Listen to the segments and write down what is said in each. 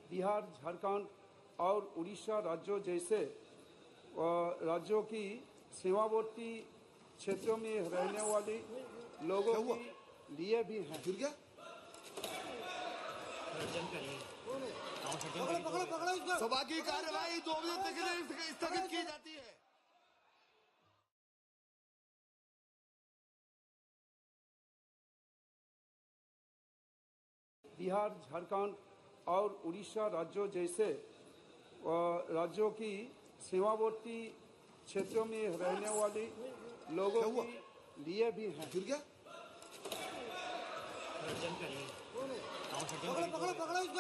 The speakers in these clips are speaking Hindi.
बिहार, झारखंड और उड़ीसा राज्यों जैसे राज्यों की सीमावर्ती क्षेत्रों में रहने वाले लोगों के लिए भी है। सभा की कार्यवाही 2 बजे तक स्थगित की जाती है। बिहार, झारखंड और उड़ीसा राज्यों जैसे राज्यों की सीमावर्ती क्षेत्रों में रहने वाले लोगों के लिए भी है।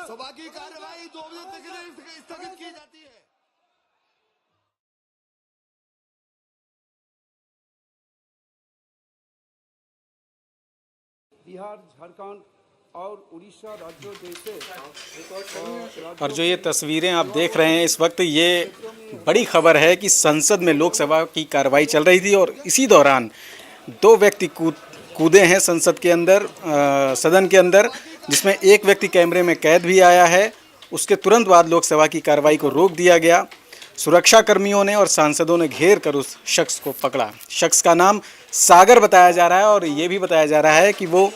सभा की कार्यवाही 2 बजे तक स्थगित की जाती है। बिहार, झारखंड और उड़ीसा राज्यों जैसे और जो ये तस्वीरें आप देख रहे हैं इस वक्त, ये बड़ी खबर है कि संसद में लोकसभा की कार्रवाई चल रही थी और इसी दौरान 2 व्यक्ति कूदे हैं संसद के अंदर, सदन के अंदर, जिसमें एक व्यक्ति कैमरे में कैद भी आया है। उसके तुरंत बाद लोकसभा की कार्रवाई को रोक दिया गया। सुरक्षा कर्मियों ने और सांसदों ने घेर कर उस शख्स को पकड़ा। शख्स का नाम सागर बताया जा रहा है और ये भी बताया जा रहा है कि वो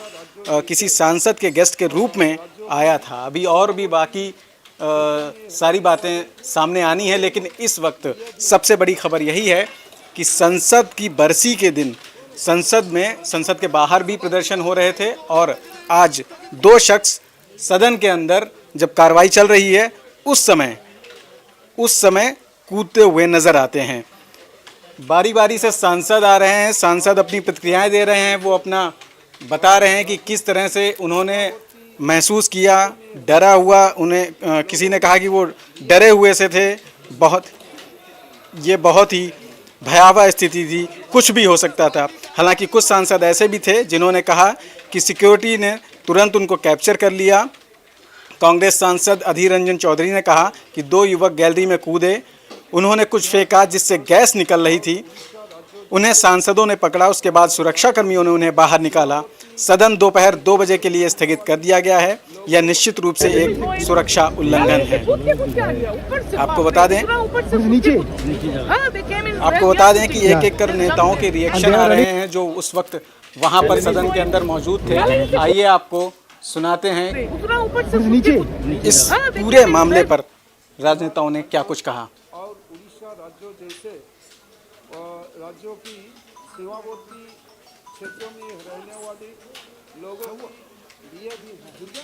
किसी सांसद के गेस्ट के रूप में आया था। अभी और भी बाकी सारी बातें सामने आनी है, लेकिन इस वक्त सबसे बड़ी खबर यही है कि संसद की बरसी के दिन संसद के बाहर भी प्रदर्शन हो रहे थे और आज 2 शख्स सदन के अंदर जब कार्रवाई चल रही है उस समय कूदते हुए नजर आते हैं। बारी बारी से सांसद आ रहे हैं, सांसद अपनी प्रतिक्रियाएं दे रहे हैं, वो अपना बता रहे हैं कि किस तरह से उन्होंने महसूस किया, डरा हुआ। उन्हें किसी ने कहा कि वो डरे हुए से थे, ये बहुत ही भयावह स्थिति थी, कुछ भी हो सकता था। हालांकि कुछ सांसद ऐसे भी थे जिन्होंने कहा कि सिक्योरिटी ने तुरंत उनको कैप्चर कर लिया। कांग्रेस सांसद अधीर रंजन चौधरी ने कहा कि 2 युवक गैलरी में कूदे, उन्होंने कुछ फेंका जिससे गैस निकल रही थी, उन्हें सांसदों ने पकड़ा। उसके बाद सुरक्षा कर्मियों ने उन्हें बाहर निकाला। सदन दोपहर 2 बजे के लिए स्थगित कर दिया गया है। यह निश्चित रूप से एक सुरक्षा उल्लंघन है। आपको बता दें कि एक कर नेताओं के रिएक्शन आ रहे हैं जो उस वक्त वहां पर सदन के अंदर मौजूद थे। आइए आपको सुनाते हैं इस पूरे मामले पर राजनेताओं ने क्या कुछ कहा। और उड़ीसा राज्यों जैसे राज्यों की सीमावर्ती क्षेत्रों में रहने वाले लोगों के लिए भी है।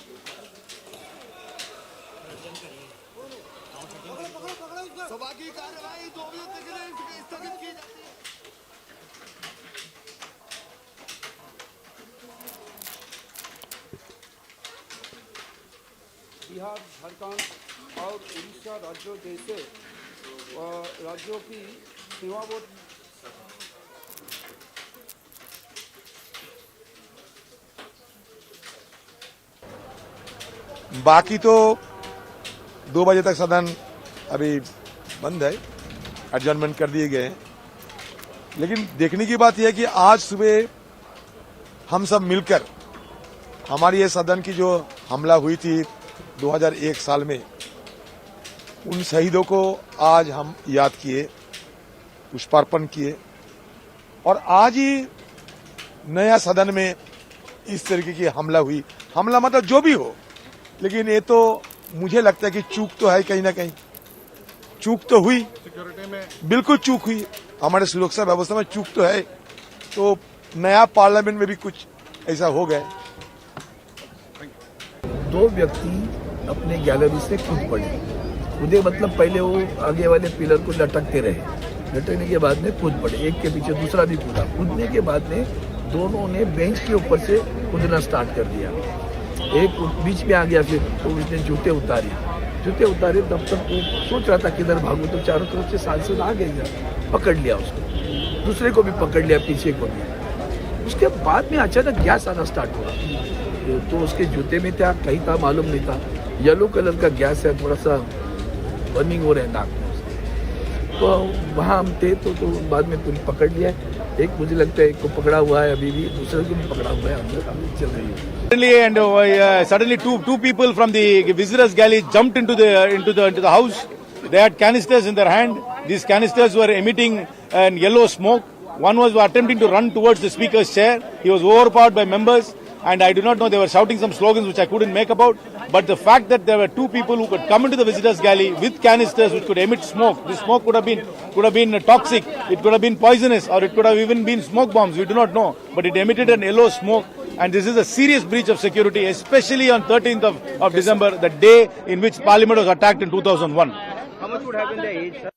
सभा की कार्यवाही 2 बजे तक स्थगित की जाती है। बिहार, झारखंड और उड़ीसा राज्यों जैसे राज्यों की सीमावर्ती बाकी तो 2 बजे तक सदन अभी बंद है, एडजर्नमेंट कर दिए गए हैं। लेकिन देखने की बात यह है कि आज सुबह हम सब मिलकर हमारी ये सदन की जो हमला हुई थी 2001 साल में, उन शहीदों को आज हम याद किए, पुष्पार्पण किए और आज ही नया सदन में इस तरीके की हमला हुई। हमला मतलब जो भी हो, लेकिन ये तो मुझे लगता है कि चूक तो है, कहीं ना कहीं चूक तो हुई, सिक्योरिटी में बिल्कुल चूक हुई, हमारे सुरक्षा व्यवस्था में चूक तो है। तो नया पार्लियामेंट में भी कुछ ऐसा हो गया। 2 व्यक्ति अपने गैलरी से कूद पड़े। कूदे मतलब पहले वो आगे वाले पिलर को लटकते रहे, लटकने के बाद में कूद पड़े, एक के पीछे दूसरा भी कूदा। कूदने के बाद में दोनों ने बेंच के ऊपर से कूदना स्टार्ट कर दिया। एक बीच में आ गया, फिर तो उसने जूते उतारे। तब तक वो सोच रहा था किधर भागू, तो चारों तरफ से सांसद आ गए, पकड़ लिया उसको, दूसरे को भी पकड़ लिया, पीछे को भी। उसके बाद में अचानक गैस आना स्टार्ट हुआ। तो उसके जूते में था, कहीं था मालूम नहीं था, येलो कलर का गैस है, थोड़ा सा बर्निंग हो रहा है नाक में। तो वहाँ हम थे तो बाद में पुलिस पकड़ लिया। एक मुझे लगता है एक को पकड़ा हुआ है अभी भी, दूसरे को भी पकड़ा हुआ है, हम लोग चल रही है। Suddenly two people from the visitors galley jumped into the house. They had canisters in their hand. These canisters were emitting yellow smoke. One was attempting to run towards the speaker's chair. He was overpowered by members, and I do not know, they were shouting some slogans which I couldn't make about. But the fact that there were two people who could come into the visitors galley with canisters which could emit smoke, this smoke could have been toxic, it could have been poisonous, or it could have even been smoke bombs, we do not know. But it emitted an yellow smoke, and this is a serious breach of security, especially on 13th of December, the day in which Parliament was attacked in 2001. How much would have been the age, sir?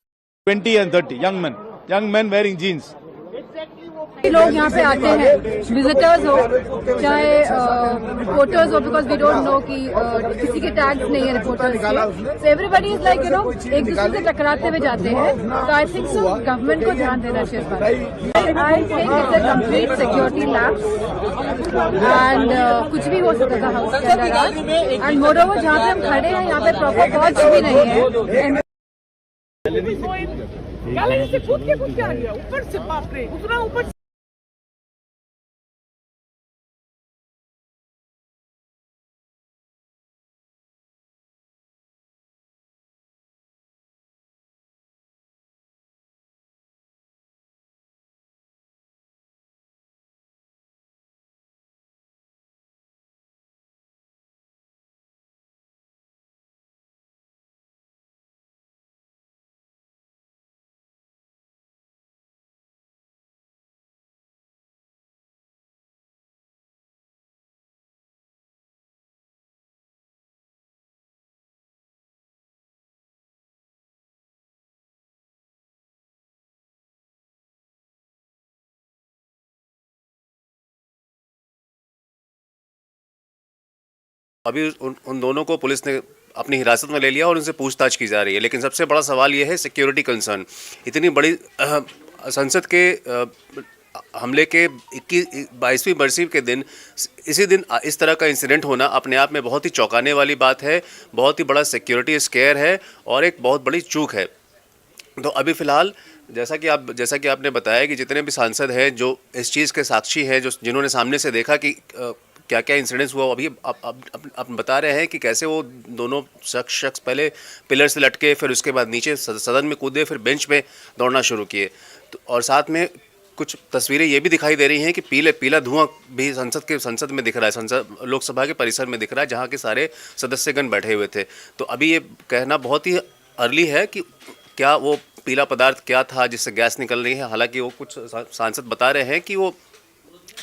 20 and 30, young men wearing jeans. लोग यहाँ पे आते हैं, विजिटर्स हो चाहे रिपोर्टर्स हो, बिकॉज वी डोंट नो कि किसी के टैग्स नहीं है रिपोर्टर्स के, सो एवरीबॉडी इज लाइक एक दूसरे से टकराते हुए जाते हैं. तो आई थिंक सो गवर्नमेंट को ध्यान देना चाहिए इस पर. I think it's a complete security lapse and कुछ भी हो सकता था हाउस के अंदर. एंड मोरओवर जहाँ पे हम खड़े हैं यहाँ पे प्रॉपर वॉच भी नहीं है. गैलरी से कूद के आ गया ऊपर से, बाप रे, उतना ऊपर. अभी उन दोनों को पुलिस ने अपनी हिरासत में ले लिया और उनसे पूछताछ की जा रही है. लेकिन सबसे बड़ा सवाल यह है सिक्योरिटी कंसर्न. इतनी बड़ी संसद के हमले के 22वीं बरसी के दिन, इसी दिन इस तरह का इंसिडेंट होना अपने आप में बहुत ही चौंकाने वाली बात है, बहुत ही बड़ा सिक्योरिटी स्केयर है और एक बहुत बड़ी चूक है. तो अभी फ़िलहाल जैसा कि आपने बताया कि जितने भी सांसद हैं जो इस चीज़ के साक्षी हैं, जिन्होंने सामने से देखा कि क्या क्या इंसिडेंट्स हुआ, अभी आप बता रहे हैं कि कैसे वो दोनों शख्स पहले पिलर से लटके, फिर उसके बाद नीचे सदन में कूदे, फिर बेंच पे दौड़ना शुरू किए. तो और साथ में कुछ तस्वीरें ये भी दिखाई दे रही हैं कि पीला धुआं भी संसद में दिख रहा है, लोकसभा के परिसर में दिख रहा है, जहाँ के सारे सदस्यगण बैठे हुए थे. तो अभी ये कहना बहुत ही अर्ली है कि क्या वो पीला पदार्थ क्या था जिससे गैस निकल रही है. हालांकि वो कुछ सांसद बता रहे हैं कि वो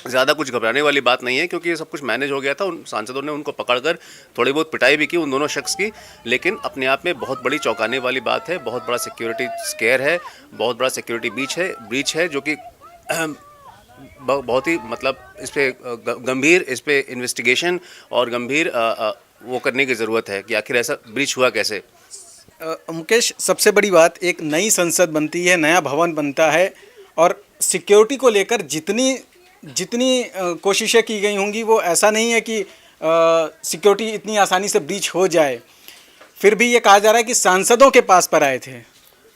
ज़्यादा कुछ घबराने वाली बात नहीं है, क्योंकि ये सब कुछ मैनेज हो गया था. उन सांसदों ने उनको पकड़कर थोड़ी बहुत पिटाई भी की, उन दोनों शख्स की. लेकिन अपने आप में बहुत बड़ी चौंकाने वाली बात है, बहुत बड़ा सिक्योरिटी स्केयर है, बहुत बड़ा सिक्योरिटी ब्रीच है जो कि बहुत ही मतलब इस पर गंभीर इन्वेस्टिगेशन और गंभीर वो करने की ज़रूरत है कि आखिर ऐसा ब्रीच हुआ कैसे. मुकेश, सबसे बड़ी बात, एक नई संसद बनती है, नया भवन बनता है और सिक्योरिटी को लेकर जितनी कोशिशें की गई होंगी, वो ऐसा नहीं है कि सिक्योरिटी इतनी आसानी से ब्रीच हो जाए. फिर भी ये कहा जा रहा है कि सांसदों के पास पर आए थे.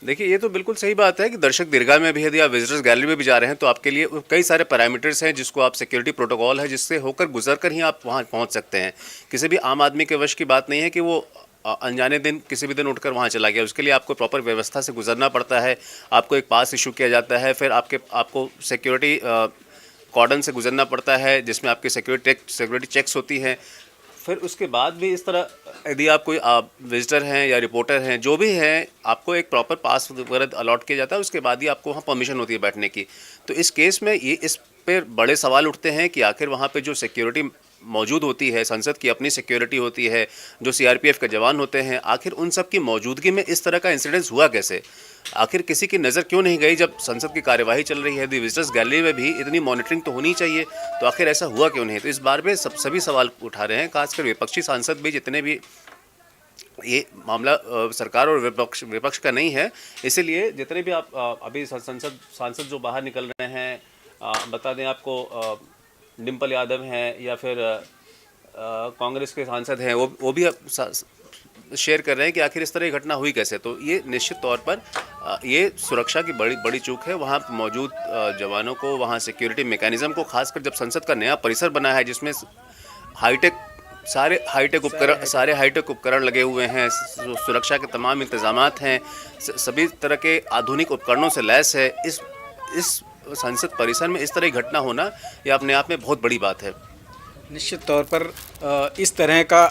देखिए, ये तो बिल्कुल सही बात है कि दर्शक दीर्घा में भी यदि आप विजिटर्स गैलरी में भी जा रहे हैं तो आपके लिए कई सारे पैरामीटर्स हैं जिसको आप सिक्योरिटी प्रोटोकॉल है जिससे होकर गुजर कर ही आप वहाँ पहुँच सकते हैं. किसी भी आम आदमी के वश की बात नहीं है कि वो अनजाने दिन किसी भी दिन उठकर वहाँ चला गया. उसके लिए आपको प्रॉपर व्यवस्था से गुजरना पड़ता है, आपको एक पास इशू किया जाता है, फिर आपको सिक्योरिटी कॉर्डन से गुजरना पड़ता है जिसमें आपकी सिक्योरिटी चेक्स होती हैं. फिर उसके बाद भी इस तरह यदि आप कोई विजिटर हैं या रिपोर्टर हैं, जो भी हैं, आपको एक प्रॉपर पास वगैरह अलॉट किया जाता है. उसके बाद ही आपको वहाँ परमिशन होती है बैठने की. तो इस केस में इस पर बड़े सवाल उठते हैं कि आखिर वहाँ पे जो सिक्योरिटी मौजूद होती है, संसद की अपनी सिक्योरिटी होती है, जो सीआरपीएफ के जवान होते हैं, आखिर उन सब की मौजूदगी में इस तरह का इंसिडेंस हुआ कैसे. आखिर किसी की नज़र क्यों नहीं गई जब संसद की कार्यवाही चल रही है. यदि विजिटर्स गैलरी में भी इतनी मॉनिटरिंग तो होनी चाहिए, तो आखिर ऐसा हुआ क्यों नहीं. तो इस बार में सभी सवाल उठा रहे हैं, खासकर विपक्षी सांसद भी, जितने भी ये मामला सरकार और विपक्ष का नहीं है. इसीलिए जितने भी आप अभी सांसद जो बाहर निकल रहे हैं, बता दें आपको, डिम्पल यादव हैं या फिर कांग्रेस के सांसद हैं, वो भी शेयर कर रहे हैं कि आखिर इस तरह की घटना हुई कैसे। तो ये निश्चित तौर पर ये सुरक्षा की बड़ी चूक है। वहाँ मौजूद जवानों को, वहाँ सिक्योरिटी मैकेनिज्म को, खासकर जब संसद का नया परिसर बना है जिसमें सारे हाईटेक उपकरण लगे हुए हैं, सुरक्षा के तमाम इंतजामात हैं, सभी तरह के आधुनिक उपकरणों से लैस है। इस संसद परिसर में इस तरह की घटना होना ये अपने आप में बहुत बड़ी बात है। निश्चित तौर पर इस तरह का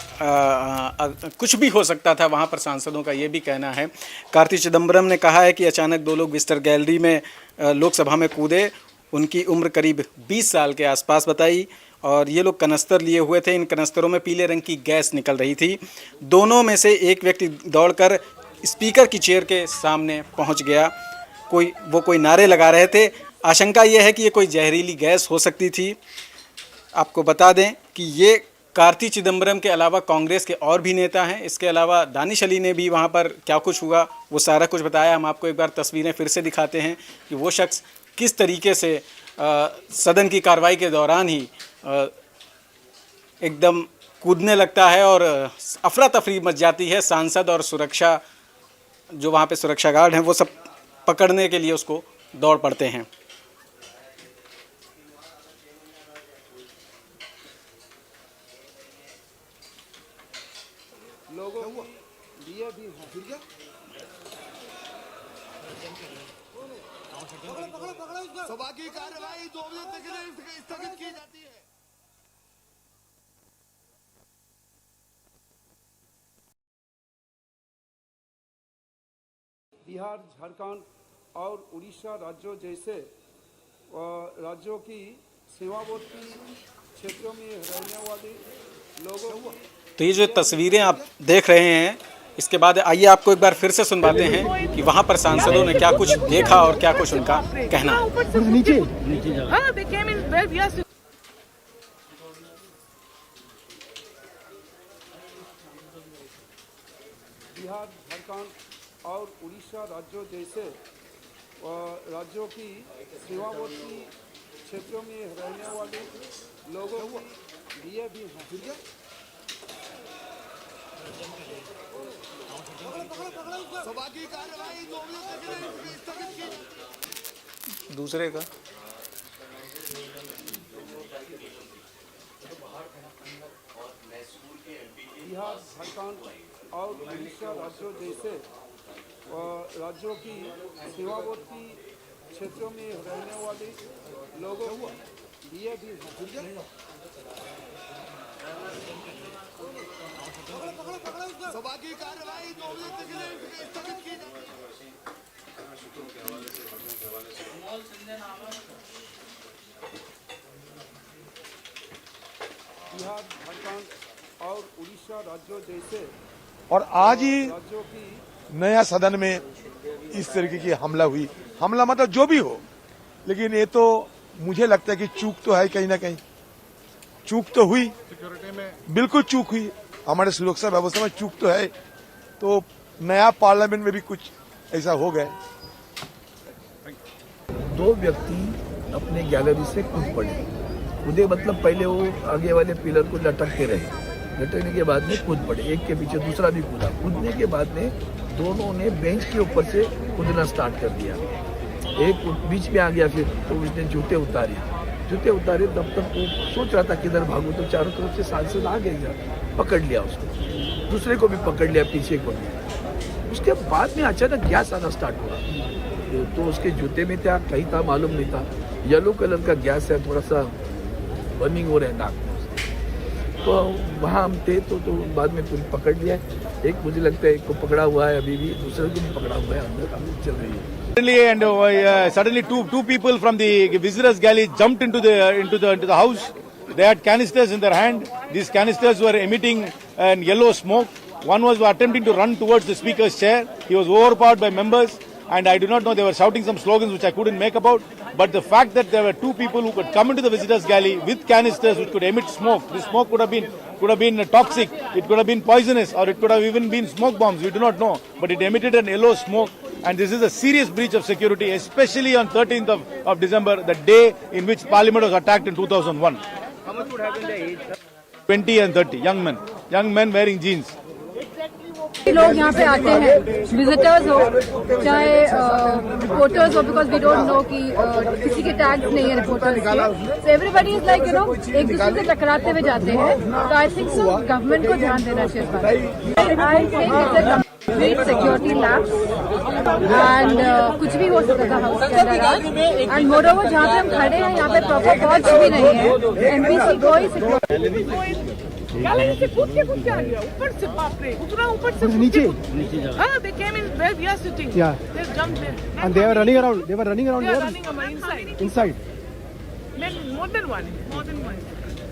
कुछ भी हो सकता था, वहाँ पर सांसदों का ये भी कहना है। कार्ति चिदम्बरम ने कहा है कि अचानक 2 लोग बिस्तर गैलरी में लोकसभा में कूदे। उनकी उम्र करीब 20 साल के आसपास बताई और ये लोग कनस्तर लिए हुए थे। इन कनस्तरों में पीले रंग की गैस निकल रही थी। दोनों में से एक व्यक्ति दौड़कर स्पीकर की चेयर के सामने पहुँच गया। वो कोई नारे लगा रहे थे। आशंका ये है कि ये कोई जहरीली गैस हो सकती थी। आपको बता दें कि ये कार्ति चिदम्बरम के अलावा कांग्रेस के और भी नेता हैं। इसके अलावा दानिश अली ने भी वहाँ पर क्या कुछ हुआ वो सारा कुछ बताया। हम आपको एक बार तस्वीरें फिर से दिखाते हैं कि वो शख्स किस तरीके से सदन की कार्रवाई के दौरान ही एकदम कूदने लगता है और अफरा तफरी मच जाती है। सांसद और सुरक्षा, जो वहाँ पे सुरक्षा गार्ड हैं, वो सब पकड़ने के लिए उसको दौड़ पड़ते हैं। लोगों के लिए भी है। सभा की कार्यवाही 2 बजे तक के लिए स्थगित की जाती है। बिहार, झारखंड और उड़ीसा राज्यों जैसे राज्यों की सीमावर्ती क्षेत्रों में रहने वाले लोगों को। तो ये जो तस्वीरें आप देख रहे हैं, इसके बाद आइए आपको एक बार फिर से सुनवाते हैं कि वहाँ पर सांसदों ने क्या कुछ देखा और क्या कुछ उनका कहना है। बिहार, झारखंड और उड़ीसा राज्यों जैसे राज्यों की सीमावर्ती क्षेत्रों में रहने वाले लोगों के लिए भी है। सभा की कार्यवाही 2 बजे तक के लिए स्थगित की जाती है। दूसरे का बिहार, झारखंड और उड़ीसा राज्यों जैसे राज्यों की सीमावर्ती क्षेत्रों में रहने वाले लोगों के लिए भी है। सभा की कार्यवाही 2 बजे तक के लिए स्थगित की जाती है। बिहार, झारखंड और उड़ीसा राज्यों जैसे और आज ही राज्यों की नया सदन में इस तरीके की हमला हुई। हमला मतलब जो भी हो, लेकिन ये तो मुझे लगता है कि चूक तो है, कहीं ना कहीं चूक तो हुई, बिल्कुल चूक हुई। हमारे सुरक्षा व्यवस्था में चूक तो है। तो नया पार्लियामेंट में भी कुछ ऐसा हो गया। 2 व्यक्ति अपने गैलरी से कूद पड़े। कूदे मतलब पहले वो आगे वाले पिलर को लटकते रहे, लटकने के बाद में कूद पड़े। एक के पीछे दूसरा भी कूदा। कूदने के बाद में दोनों ने बेंच के ऊपर से कूदना स्टार्ट कर दिया। एक बीच में आ गया, फिर तो उसने जूते उतारे। तब तक वो सोच रहा था किधर भागो, तो चारों तरफ से सांसद आ गए, पकड़ लिया उसको। दूसरे को भी पकड़ लिया, पीछे को भी। उसके बाद में अचानक गैस आना स्टार्ट हुआ। तो उसके जूते में था, कहीं था मालूम नहीं था। येलो कलर का गैस है, थोड़ा सा बर्निंग हो रहा है नाक में। तो वहाँ हम थे तो बाद में पुलिस पकड़ लिया। एक मुझे लगता है एक को पकड़ा हुआ है, अभी भी दूसरे को भी पकड़ा हुआ है। अंदर चल रही है। Suddenly two people from the visitors galley jumped into the house. They had canisters in their hand. These canisters were emitting yellow smoke. One was attempting to run towards the speaker's chair. He was overpowered by members, and I do not know, they were shouting some slogans which I couldn't make about. But the fact that there were 2 people who could come into the visitors galley with canisters which could emit smoke, this smoke could have been toxic, it could have been poisonous, or it could have even been smoke bombs. We do not know, but it emitted an yellow smoke. And this is a serious breach of security, especially on 13th of December, the day in which Parliament was attacked in 2001. How much would have been the age, sir? 20 and 30, young men wearing jeans. लोग यहाँ पे आते हैं, विजिटर्स हो चाहे रिपोर्टर्स हो, बिकॉज वी डोंट नो कि किसी के टैग्स नहीं है रिपोर्टर्स के, so एवरीबडी इज लाइक एक दूसरे से टकराते हुए जाते हैं. तो आई थिंक सो गवर्नमेंट को ध्यान देना चाहिए इस पर. I think security labs and कुछ भी हो सकता था हाउस के अंदर आज. एंड मोरओवर जहाँ पे हम खड़े हैं यहाँ पे प्रॉपर वॉच भी नहीं है, एमपीसी कोई सिक्योरिटी गैलरी से कूद के आ गया ऊपर से. बाप रे, उतना ऊपर से नीचे. हाँ, they came in where we are sitting. Yeah. They jumped there. And they were running around. They were running around. They were running inside. Inside. Then more than one.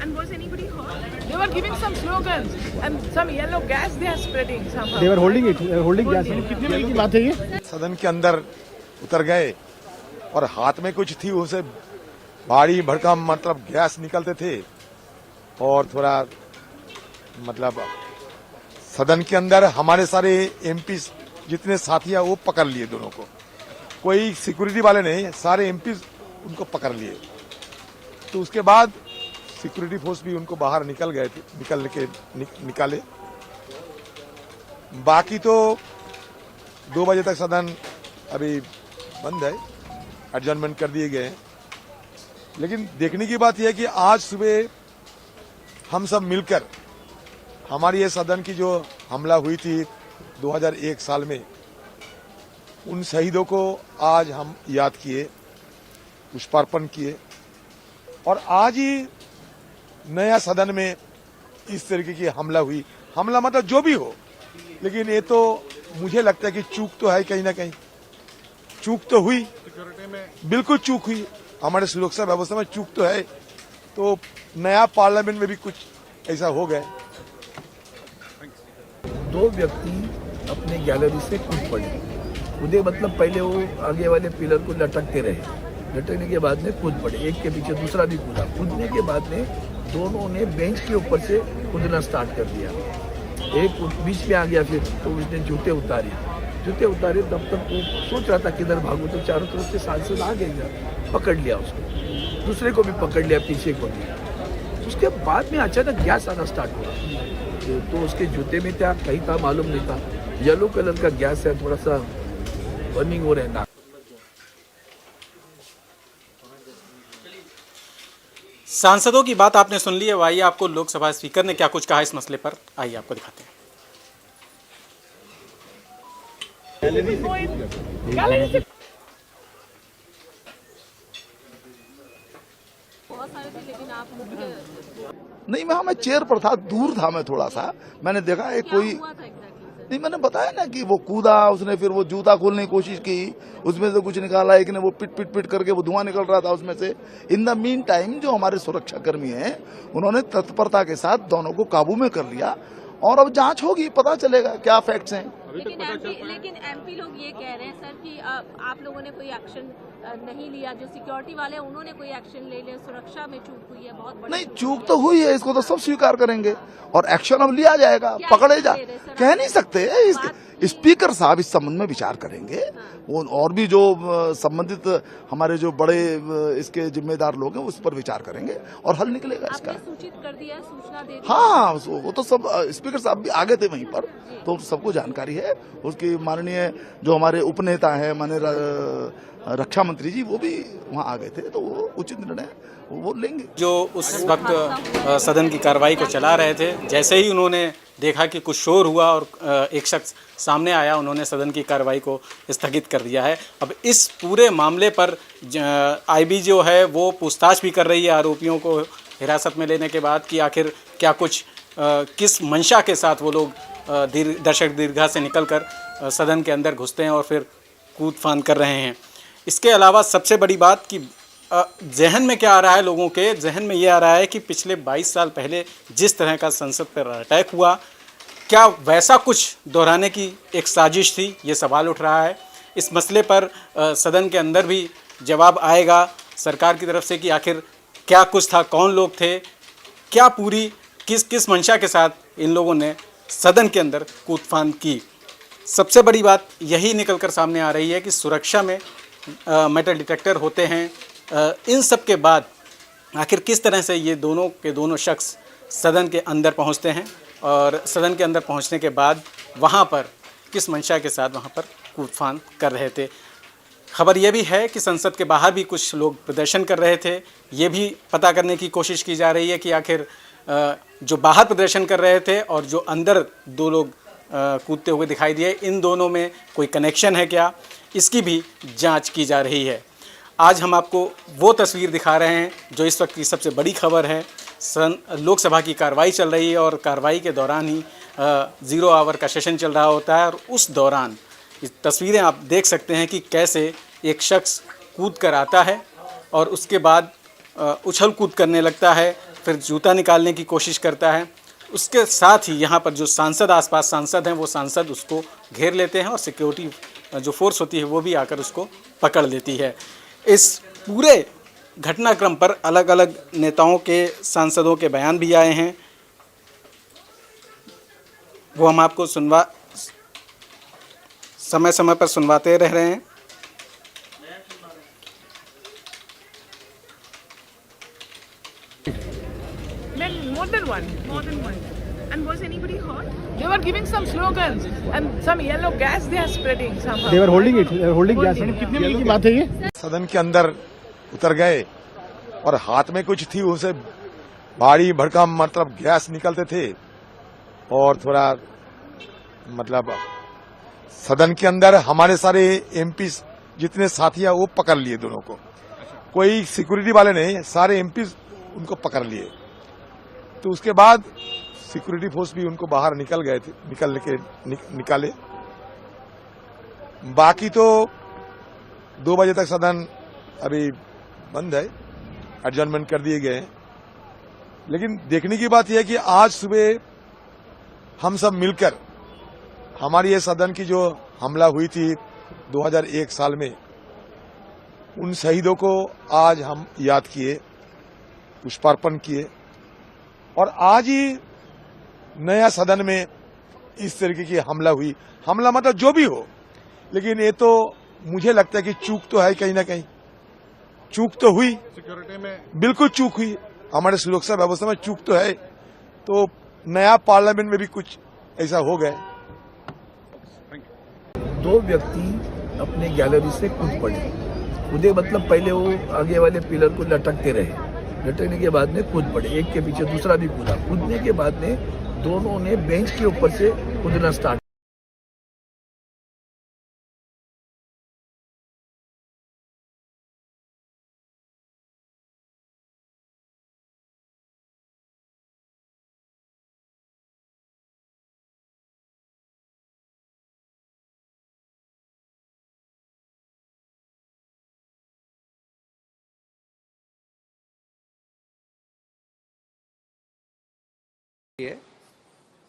And was anybody hurt? They were giving some slogans and some yellow gas they are spreading somehow. They were holding it. They were holding gas. कितने बजे की बात है ये? सदन के अंदर उतर गए और हाथ में कुछ थी, उसे भारी भड़कम मतलब गैस निकलते थे और थोड़ा मतलब सदन के अंदर हमारे सारे एमपी जितने साथी हैं वो पकड़ लिए दोनों को. कोई सिक्योरिटी वाले नहीं, सारे एमपी उनको पकड़ लिए. तो उसके बाद सिक्योरिटी फोर्स भी उनको बाहर निकल गए थे, निकाले. बाकी तो 2 बजे तक सदन अभी बंद है, एडजर्नमेंट कर दिए गए हैं. लेकिन देखने की बात यह है कि आज सुबह हम सब मिलकर हमारी ये सदन की जो हमला हुई थी 2001 साल में, उन शहीदों को आज हम याद किए, पुष्पार्पण किए. और आज ही नया सदन में इस तरीके की हमला हुई. हमला मतलब जो भी हो, लेकिन ये तो मुझे लगता है कि चूक तो है, कहीं ना कहीं चूक तो हुई, बिल्कुल चूक हुई. हमारे सुरक्षा व्यवस्था में चूक तो है. तो नया पार्लियामेंट में भी कुछ ऐसा हो गया. 2 व्यक्ति अपने गैलरी से कूद पड़े. कूदे मतलब पहले वो आगे वाले पिलर को लटकते रहे, लटकने के बाद में कूद पड़े. एक के पीछे दूसरा भी कूदा. कूदने के बाद में दोनों ने बेंच के ऊपर से कूदना स्टार्ट कर दिया. एक बीच में आ गया, फिर तो उसने जूते उतारे. तब तक वो सोच रहा था किधर भागू, तो चारों तरफ से सांसद आ गए, पकड़ लिया उसको. दूसरे को भी पकड़ लिया, पीछे को भी. उसके बाद में अचानक गैस आना स्टार्ट हुआ. तो उसके जूते में क्या कहीं था मालूम नहीं था. येलो कलर का गैस है, थोड़ा सा बर्निंग हो रहा है. सांसदों की बात आपने सुन ली है. आइए आपको लोकसभा स्पीकर ने क्या कुछ कहा इस मसले पर, आइए आपको दिखाते हैं. नहीं, मैं चेयर पर था, दूर था मैं थोड़ा सा. मैंने देखा एक कोई नहीं, मैंने बताया ना कि वो कूदा, उसने फिर वो जूता खोलने की कोशिश की, उसमें से कुछ निकाला. एक ने वो पिट करके वो धुआं निकल रहा था उसमें से. इन द मीन टाइम जो हमारे सुरक्षा कर्मी हैं, उन्होंने तत्परता के साथ दोनों को काबू में कर लिया. और अब जांच होगी, पता चलेगा क्या फैक्ट्स हैं. लेकिन एमपी लोग ये कह रहे हैं सर कि आप लोगों ने कोई एक्शन नहीं लिया, जो सिक्योरिटी वाले हैं उन्होंने कोई एक्शन ले लिया, सुरक्षा में चूक हुई है बहुत बड़ी. नहीं, चूक तो हुई है, इसको तो सब स्वीकार करेंगे और एक्शन अब लिया जाएगा. पकड़े जा कह नहीं सकते. स्पीकर साहब इस संबंध में विचार करेंगे. और भी जो संबंधित हमारे जो बड़े इसके जिम्मेदार लोग हैं उस पर विचार करेंगे और हल निकलेगा इसका. सूचित कर दिया, सूचना दे दी. हाँ, वो तो सब स्पीकर साहब भी आगे थे वहीं पर, तो सबको जानकारी है. उसकी माननीय जो हमारे उपनेता हैं, माननीय रक्षा मंत्री जी, वो भी वहाँ आ गए थे, तो वो उचित निर्णय वो लेंगे. जो उस वक्त सदन की कार्रवाई को चला रहे थे, जैसे ही उन्होंने देखा कि कुछ शोर हुआ और एक शख्स सामने आया, उन्होंने सदन की कार्रवाई को स्थगित कर दिया है. अब इस पूरे मामले पर आईबी जो है वो पूछताछ भी कर रही है आरोपियों को हिरासत में लेने के बाद कि आखिर क्या कुछ किस मंशा के साथ वो लोग दर्शक दीर्घा से निकलकर सदन के अंदर घुसते हैं और फिर कूद फान कर रहे हैं. इसके अलावा सबसे बड़ी बात कि जहन में क्या आ रहा है, लोगों के जहन में ये आ रहा है कि पिछले 22 साल पहले जिस तरह का संसद पर अटैक हुआ, क्या वैसा कुछ दोहराने की एक साजिश थी, ये सवाल उठ रहा है. इस मसले पर सदन के अंदर भी जवाब आएगा सरकार की तरफ से कि आखिर क्या कुछ था, कौन लोग थे, क्या पूरी किस मंशा के साथ इन लोगों ने सदन के अंदर कूदफान की. सबसे बड़ी बात यही निकलकर सामने आ रही है कि सुरक्षा में मेटल डिटेक्टर होते हैं. इन सब के बाद आखिर किस तरह से ये दोनों के दोनों शख्स सदन के अंदर पहुंचते हैं, और सदन के अंदर पहुंचने के बाद वहां पर किस मंशा के साथ वहां पर कूदफान कर रहे थे। खबर यह भी है कि संसद के बाहर भी कुछ लोग प्रदर्शन कर रहे थे। ये भी पता करने की कोशिश की जा रही है कि आखिर जो बाहर प्रदर्शन कर रहे थे और जो अंदर दो लोग कूदते हुए दिखाई दिए, इन दोनों में कोई कनेक्शन है क्या, इसकी भी जांच की जा रही है। आज हम आपको वो तस्वीर दिखा रहे हैं जो इस वक्त की सबसे बड़ी खबर है। लोकसभा की कार्रवाई चल रही है और कार्रवाई के दौरान ही 0 आवर का सेशन चल रहा होता है और उस दौरान इस तस्वीरें आप देख सकते हैं कि कैसे एक शख्स कूद कर आता है और उसके बाद उछल कूद करने लगता है, फिर जूता निकालने की कोशिश करता है। उसके साथ ही यहाँ पर जो सांसद, आसपास सांसद हैं, वो सांसद उसको घेर लेते हैं और सिक्योरिटी जो फोर्स होती है वो भी आकर उसको पकड़ लेती है। इस पूरे घटनाक्रम पर अलग अलग नेताओं के, सांसदों के बयान भी आए हैं, वो हम आपको समय समय पर सुनवाते रह रहे हैं। More than one. And was anybody hurt? They were giving some slogans and some yellow gas they are spreading somehow. They were holding it. They were holding gas. कितने बजे की बात है ये? सदन के अंदर उतर गए और हाथ में कुछ थी, उसे भारी भड़कम मतलब गैस निकलते थे और थोड़ा मतलब सदन के अंदर हमारे सारे एमपी जितने साथी हैं वो पकड़ लिए दोनों को। कोई सिक्योरिटी वाले नहीं, सारे एमपी उनको पकड़ लिए। तो उसके बाद सिक्योरिटी फोर्स भी उनको बाहर निकल गए थे, निकाले। बाकी तो 2 बजे तक सदन अभी बंद है, एडजर्नमेंट कर दिए गए हैं। लेकिन देखने की बात यह है कि आज सुबह हम सब मिलकर हमारी ये सदन की जो हमला हुई थी 2001 साल में, उन शहीदों को आज हम याद किए, पुष्पार्पण किए और आज ही नया सदन में इस तरीके की हमला हुई। हमला मतलब जो भी हो, लेकिन ये तो मुझे लगता है कि चूक तो है, कहीं ना कहीं चूक तो हुई, सिक्योरिटी में बिल्कुल चूक हुई, हमारे सुरक्षा व्यवस्था में चूक तो है। तो नया पार्लियामेंट में भी कुछ ऐसा हो गया। 2 व्यक्ति अपने गैलरी से कूद पड़े। कूदे मतलब पहले वो आगे वाले पिलर को लटकते रहे, लटकने के बाद में कूद पड़े, एक के पीछे दूसरा भी कूदा। कूदने के बाद में दोनों ने बेंच के ऊपर से कूदना स्टार्ट।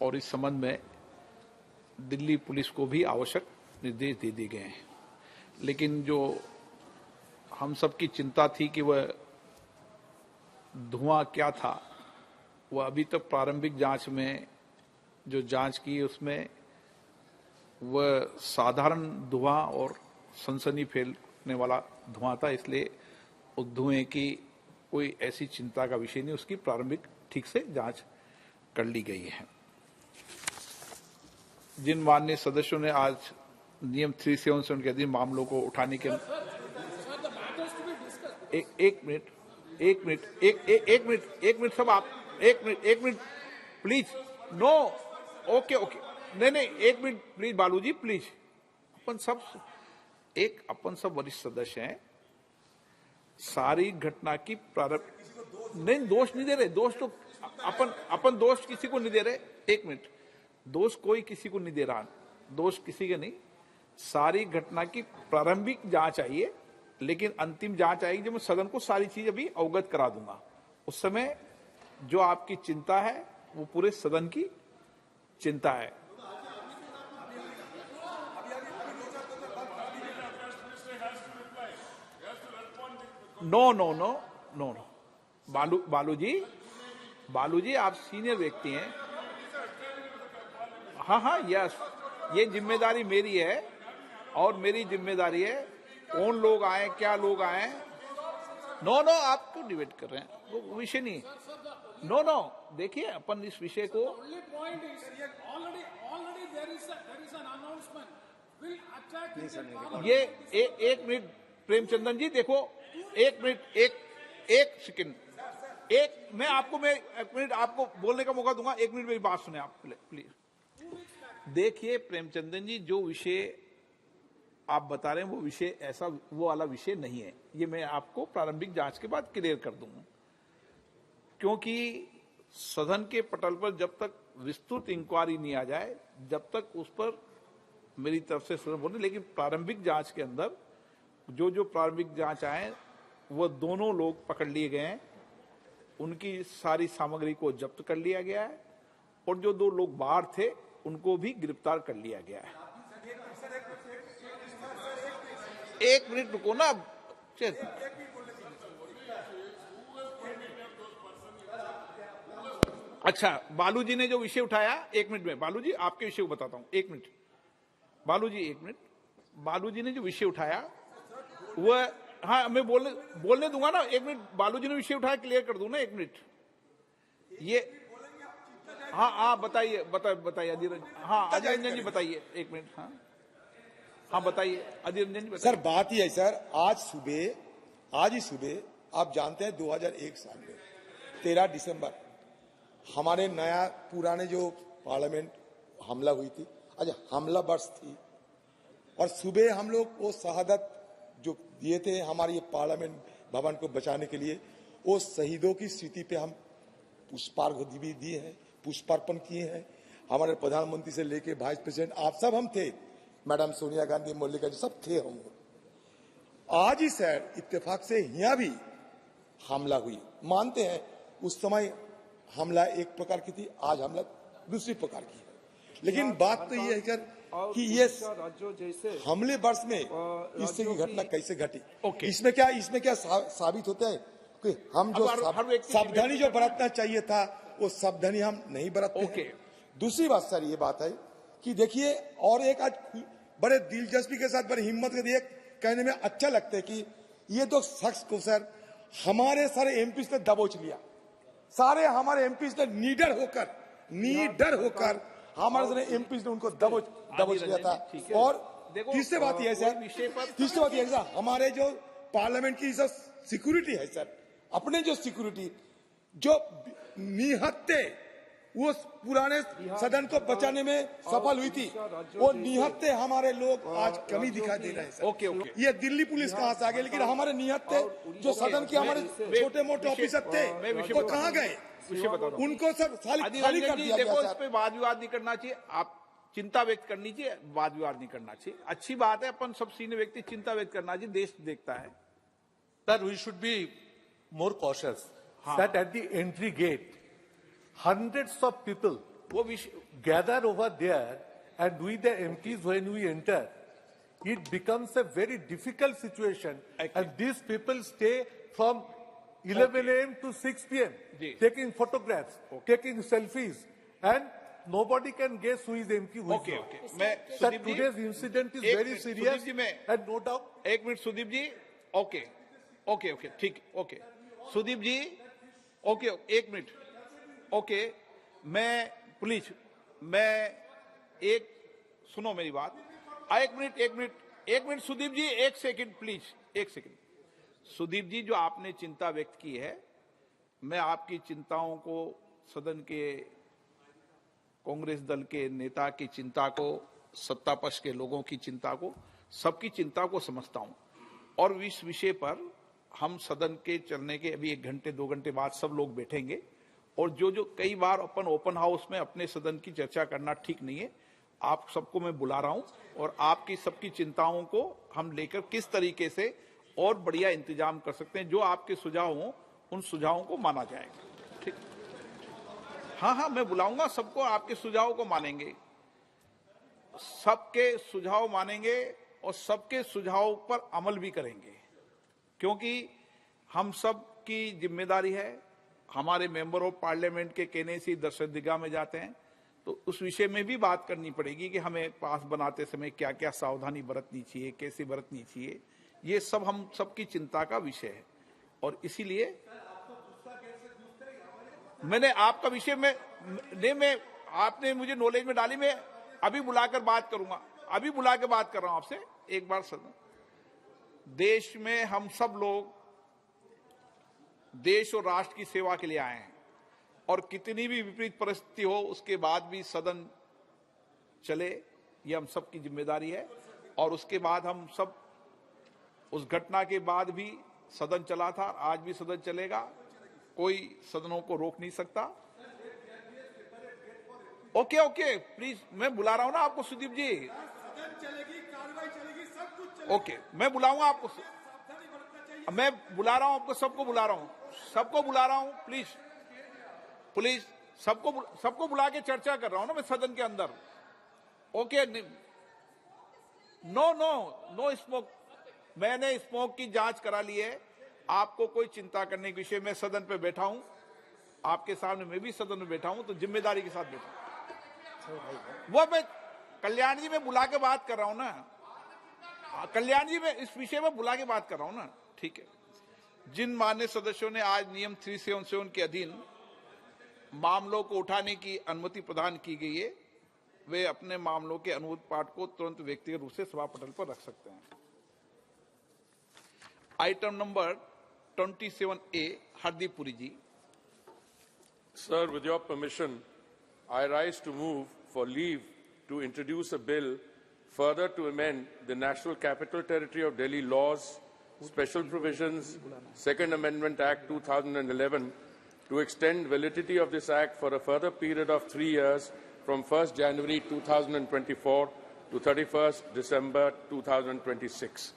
और इस संबंध में दिल्ली पुलिस को भी आवश्यक निर्देश दे दिए गए हैं। लेकिन जो हम सबकी चिंता थी कि वह धुआं क्या था, वह अभी तक प्रारंभिक जांच में जो जांच की उसमें वह साधारण धुआं और सनसनी फैलने वाला धुआं था। इसलिए उस धुएं की कोई ऐसी चिंता का विषय नहीं, उसकी प्रारंभिक ठीक से जांच कर ली गई है। जिन माननीय सदस्यों ने आज नियम 377 के अधीन मामलों को उठाने के एक मिनट सब आप एक मिनट प्लीज, नो, ओके नहीं, एक मिनट प्लीज बालू जी प्लीज। अपन सब वरिष्ठ सदस्य हैं, सारी घटना की प्रारंभ नहीं, दोष नहीं दे रहे, दोष तो अपन दोष किसी को नहीं दे रहे। एक मिनट, दोष कोई किसी को नहीं दे रहा, दोष किसी के नहीं। सारी घटना की प्रारंभिक जांच आइए, लेकिन अंतिम जांच आएगी जब मैं सदन को सारी चीज अभी अवगत करा दूंगा। उस समय जो आपकी चिंता है वो पूरे सदन की चिंता है। नो, बालू जी आप सीनियर व्यक्ति हैं। हाँ, यस, ये जिम्मेदारी मेरी है और मेरी जिम्मेदारी है कौन लोग आए, क्या लोग आए। नो, आप क्यों डिबेट कर रहे हैं, वो विषय नहीं। नो, देखिए अपन इस विषय को ये एक मिनट प्रेमचंदन जी देखो, एक मिनट, एक सेकंड, मैं एक मिनट आपको बोलने का मौका दूंगा, एक मिनट मेरी बात सुने आप प्लीज। देखिए प्रेमचंदन जी, जो विषय आप बता रहे हैं वो विषय ऐसा वो वाला विषय नहीं है, ये मैं आपको प्रारंभिक जांच के बाद क्लियर कर दूंगा। क्योंकि सदन के पटल पर जब तक विस्तृत इंक्वायरी नहीं आ जाए, जब तक उस पर मेरी तरफ से सदन बोले, लेकिन प्रारंभिक जांच के अंदर जो प्रारंभिक जांच आए वो दोनों लोग पकड़ लिए गए हैं, उनकी सारी सामग्री को जब्त कर लिया गया है और जो 2 लोग बाहर थे उनको भी गिरफ्तार कर लिया गया है। एक मिनट रुको ना, अच्छा बालू जी ने जो विषय उठाया, एक मिनट में बालू जी आपके विषय को बताता हूं, एक मिनट बालू जी, एक मिनट। बालू जी ने जो विषय उठाया वो, हाँ मैं बोलने दूंगा ना, एक मिनट। बालू जी ने विषय उठाया, क्लियर कर दूं ना, एक मिनट। ये हाँ बताइए अधीर, हाँ अधीर रंजन जी बताइए, एक मिनट। हाँ बताइए अधीर रंजन जी बताइए। सर बात ही है सर, आज ही सुबह आप जानते हैं 2001 साल में 13 दिसंबर हमारे नया पुराने जो पार्लियामेंट हमला हुई थी, अच्छा हमला वर्ष थी, और सुबह हम लोग वो शहादत जो दिए थे हमारे ये पार्लियामेंट भवन को बचाने के लिए, वो शहीदों की स्मृति पे हम पुष्पार्घ्य भी दिए हैं, पुष्पार्पण किए हैं। हमारे प्रधानमंत्री से लेके वाइस प्रेसिडेंट आप सब हम थे, मैडम सोनिया गांधी, मल्लिका जी सब थे हम। आज ही सर इत्तेफाक से यहाँ भी हमला हुई, मानते हैं उस समय हमला एक प्रकार की थी, आज हमला दूसरी प्रकार की है, लेकिन बात तो ये है सर कि ये राज्यों जैसे हमले वर्ष में इससे की घटना कैसे घटी, इसमें क्या साबित होता है कि हम जो सावधानी जो बरतना चाहिए था वो सावधानी हम नहीं बरतते हैं। दूसरी बात सर ये बात है कि देखिए, और एक आज बड़े दिलचस्पी के साथ बड़ी हिम्मत के देख कहने में अच्छा लगता है कि ये 2 शख्स को सर हमारे सारे एमपी ने दबोच लिया, सारे हमारे एमपी ने नीडर होकर हमारे सारे एमपी ने उनको दबोच लिया था। और तीसरी बात यह है सर, हमारे जो पार्लियामेंट की जो सिक्योरिटी है सर, अपने जो सिक्योरिटी जो निहत्ते वो पुराने सदन को बचाने में सफल हुई थी, वो निहत्ते हमारे लोग आज कमी दिखाई दे रहे हैं सर। ये दिल्ली पुलिस कहां से आ गए, लेकिन हमारे निहत्ते जो सदन के हमारे छोटे मोटे ऑफिसर थे वो कहां गए, उनको सब खाली कर दिया गया। इस पे वाद विवाद नहीं करना चाहिए, आप चिंता व्यक्त करनी चाहिए, वाद विवाद नहीं करना चाहिए। अच्छी बात है, अपन सब सीनियर व्यक्ति चिंता व्यक्त करना चाहिए, देश देखता है। Sir, we should be more cautious. That at the entry gate, hundreds of people gather over there, and we the MPs when we enter, it becomes a very difficult situation. And these people stay from 11 a.m. to 6 p.m. taking photographs, taking selfies, and nobody can guess who is MP, who is not. Sir, today's incident is very serious, and no doubt. एक मिनट सुदीप जी, ओके ठीक, ओके सुदीप जी, ओके एक मिनट, ओके मैं एक सुनो मेरी बात, एक मिनट सुदीप जी, एक सेकंड प्लीज, एक सेकंड। सुदीप जी, जो आपने चिंता व्यक्त की है, मैं आपकी चिंताओं को, सदन के कांग्रेस दल के नेता की चिंता को, सत्ता पक्ष के लोगों की चिंता को, सबकी चिंता को समझता हूं, और इस विषय पर हम सदन के चलने के अभी 1 घंटे 2 घंटे बाद सब लोग बैठेंगे, और जो कई बार अपन ओपन हाउस में अपने सदन की चर्चा करना ठीक नहीं है, आप सबको मैं बुला रहा हूं, और आपकी सबकी चिंताओं को हम लेकर किस तरीके से और बढ़िया इंतजाम कर सकते हैं, जो आपके सुझाव हों उन सुझावों को माना जाएगा। ठीक, हाँ मैं बुलाऊंगा सबको, आपके सुझावों को मानेंगे, सबके सुझाव मानेंगे और सबके सुझाव पर अमल भी करेंगे, क्योंकि हम सब की जिम्मेदारी है। हमारे मेंबर ऑफ पार्लियामेंट के कहने से दर्शकदिगा में जाते हैं, तो उस विषय में भी बात करनी पड़ेगी कि हमें पास बनाते समय क्या क्या सावधानी बरतनी चाहिए, कैसे बरतनी चाहिए, ये सब हम सबकी चिंता का विषय है। और इसीलिए मैंने आपका विषय में नहीं, मैं आपने मुझे नॉलेज में डाली, मैं अभी बुलाकर बात करूंगा, अभी बुला के बात कर रहा हूं आपसे। एक बार सदन, देश में हम सब लोग देश और राष्ट्र की सेवा के लिए आए हैं, और कितनी भी विपरीत परिस्थिति हो उसके बाद भी सदन चले, ये हम सब की जिम्मेदारी है। और उसके बाद हम सब, उस घटना के बाद भी सदन चला था, आज भी सदन चलेगा, कोई सदनों को रोक नहीं सकता। ओके ओके प्लीज, मैं बुला रहा हूं ना आपको सुदीप जी। ओके, मैं बुलाऊंगा आपको, मैं बुला रहा हूं आपको, सबको बुला रहा हूं, सबको बुला रहा हूं, प्लीज प्लीज, सबको बुला के चर्चा कर रहा हूं ना मैं सदन के अंदर। Okay, no no no smoke, मैंने स्मोक की जांच करा ली है, आपको कोई चिंता करने के विषय में सदन पे बैठा हूं, आपके सामने मैं भी सदन में बैठा हूं, तो जिम्मेदारी के साथ बैठा हूं। वो मैं कल्याण जी में बुला के बात कर रहा हूं ना, कल्याण जी में इस विषय में बुला के बात कर रहा हूं ना, ठीक है। जिन मान्य सदस्यों ने आज नियम 377 के अधीन मामलों को उठाने की अनुमति प्रदान की गई है, वे अपने मामलों के अनुरोध पाठ को तुरंत व्यक्तिगत रूप से सभा पटल पर रख सकते हैं। Item number 27A, Hardeep Puri ji. Sir, with your permission, I rise to move for leave to introduce a bill further to amend the National Capital Territory of Delhi laws, special provisions, Second Amendment Act 2011, to extend validity of this act for a further period of 3 years from 1st January 2024 to 31st December 2026.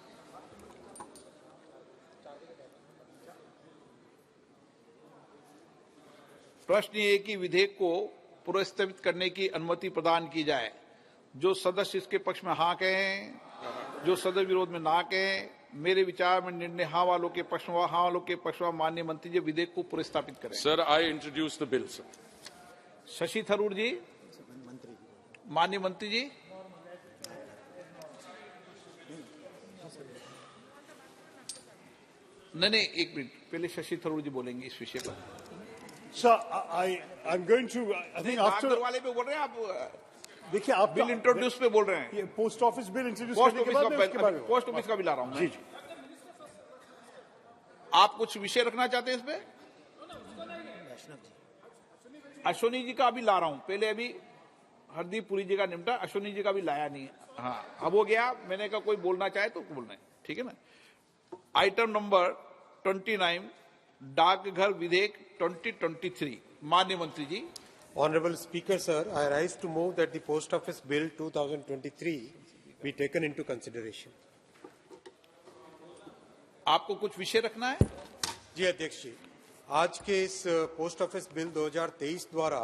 प्रश्न ये कि विधेयक को पुनर्स्थगित करने की अनुमति प्रदान की जाए। जो सदस्य इसके पक्ष में हाँ कहें, जो सदस्य विरोध में ना कहें। मेरे विचार में निर्णय हाँ वालों के पक्ष में, हाँ वालों के पक्ष में माननीय मंत्री जी विधेयक को पुनर्स्थापित करें। Sir, I introduce the bill, sir. Shashi Tharoor जी, माननीय मंत्री जी। नहीं, एक मिनट, पहले शशि थरूर जी बोलेंगे इस विषय पर। Sir, I'm going to, I think after, वाले पे बोल रहे हैं आप, देखिए आप बिल इंट्रोड्यूस पे बोल रहे हैं। ये post office bill introduce post करने के बाद ऑफिस उसके बारे में पोस्ट ऑफिस का भी ला रहा हूं मैं। आप कुछ विषय रखना चाहते हैं इसमें? अश्विनी जी का अभी ला रहा हूं, पहले अभी हरदीप पुरी जी का निपटा, अश्विनी जी का भी लाया नहीं है। हाँ, अब हो गया, मैंने कहा कोई बोलना चाहे तो बोलना है, ठीक है ना। आइटम नंबर 29, डाकघर विधेयक 2023, माननीय मंत्री जी। Honorable Speaker, sir, I rise to move that the Post Office Bill 2023 be taken into consideration. आपको कुछ विषय रखना है? जी अध्यक्ष जी, आज के इस पोस्ट ऑफिस बिल 2023 द्वारा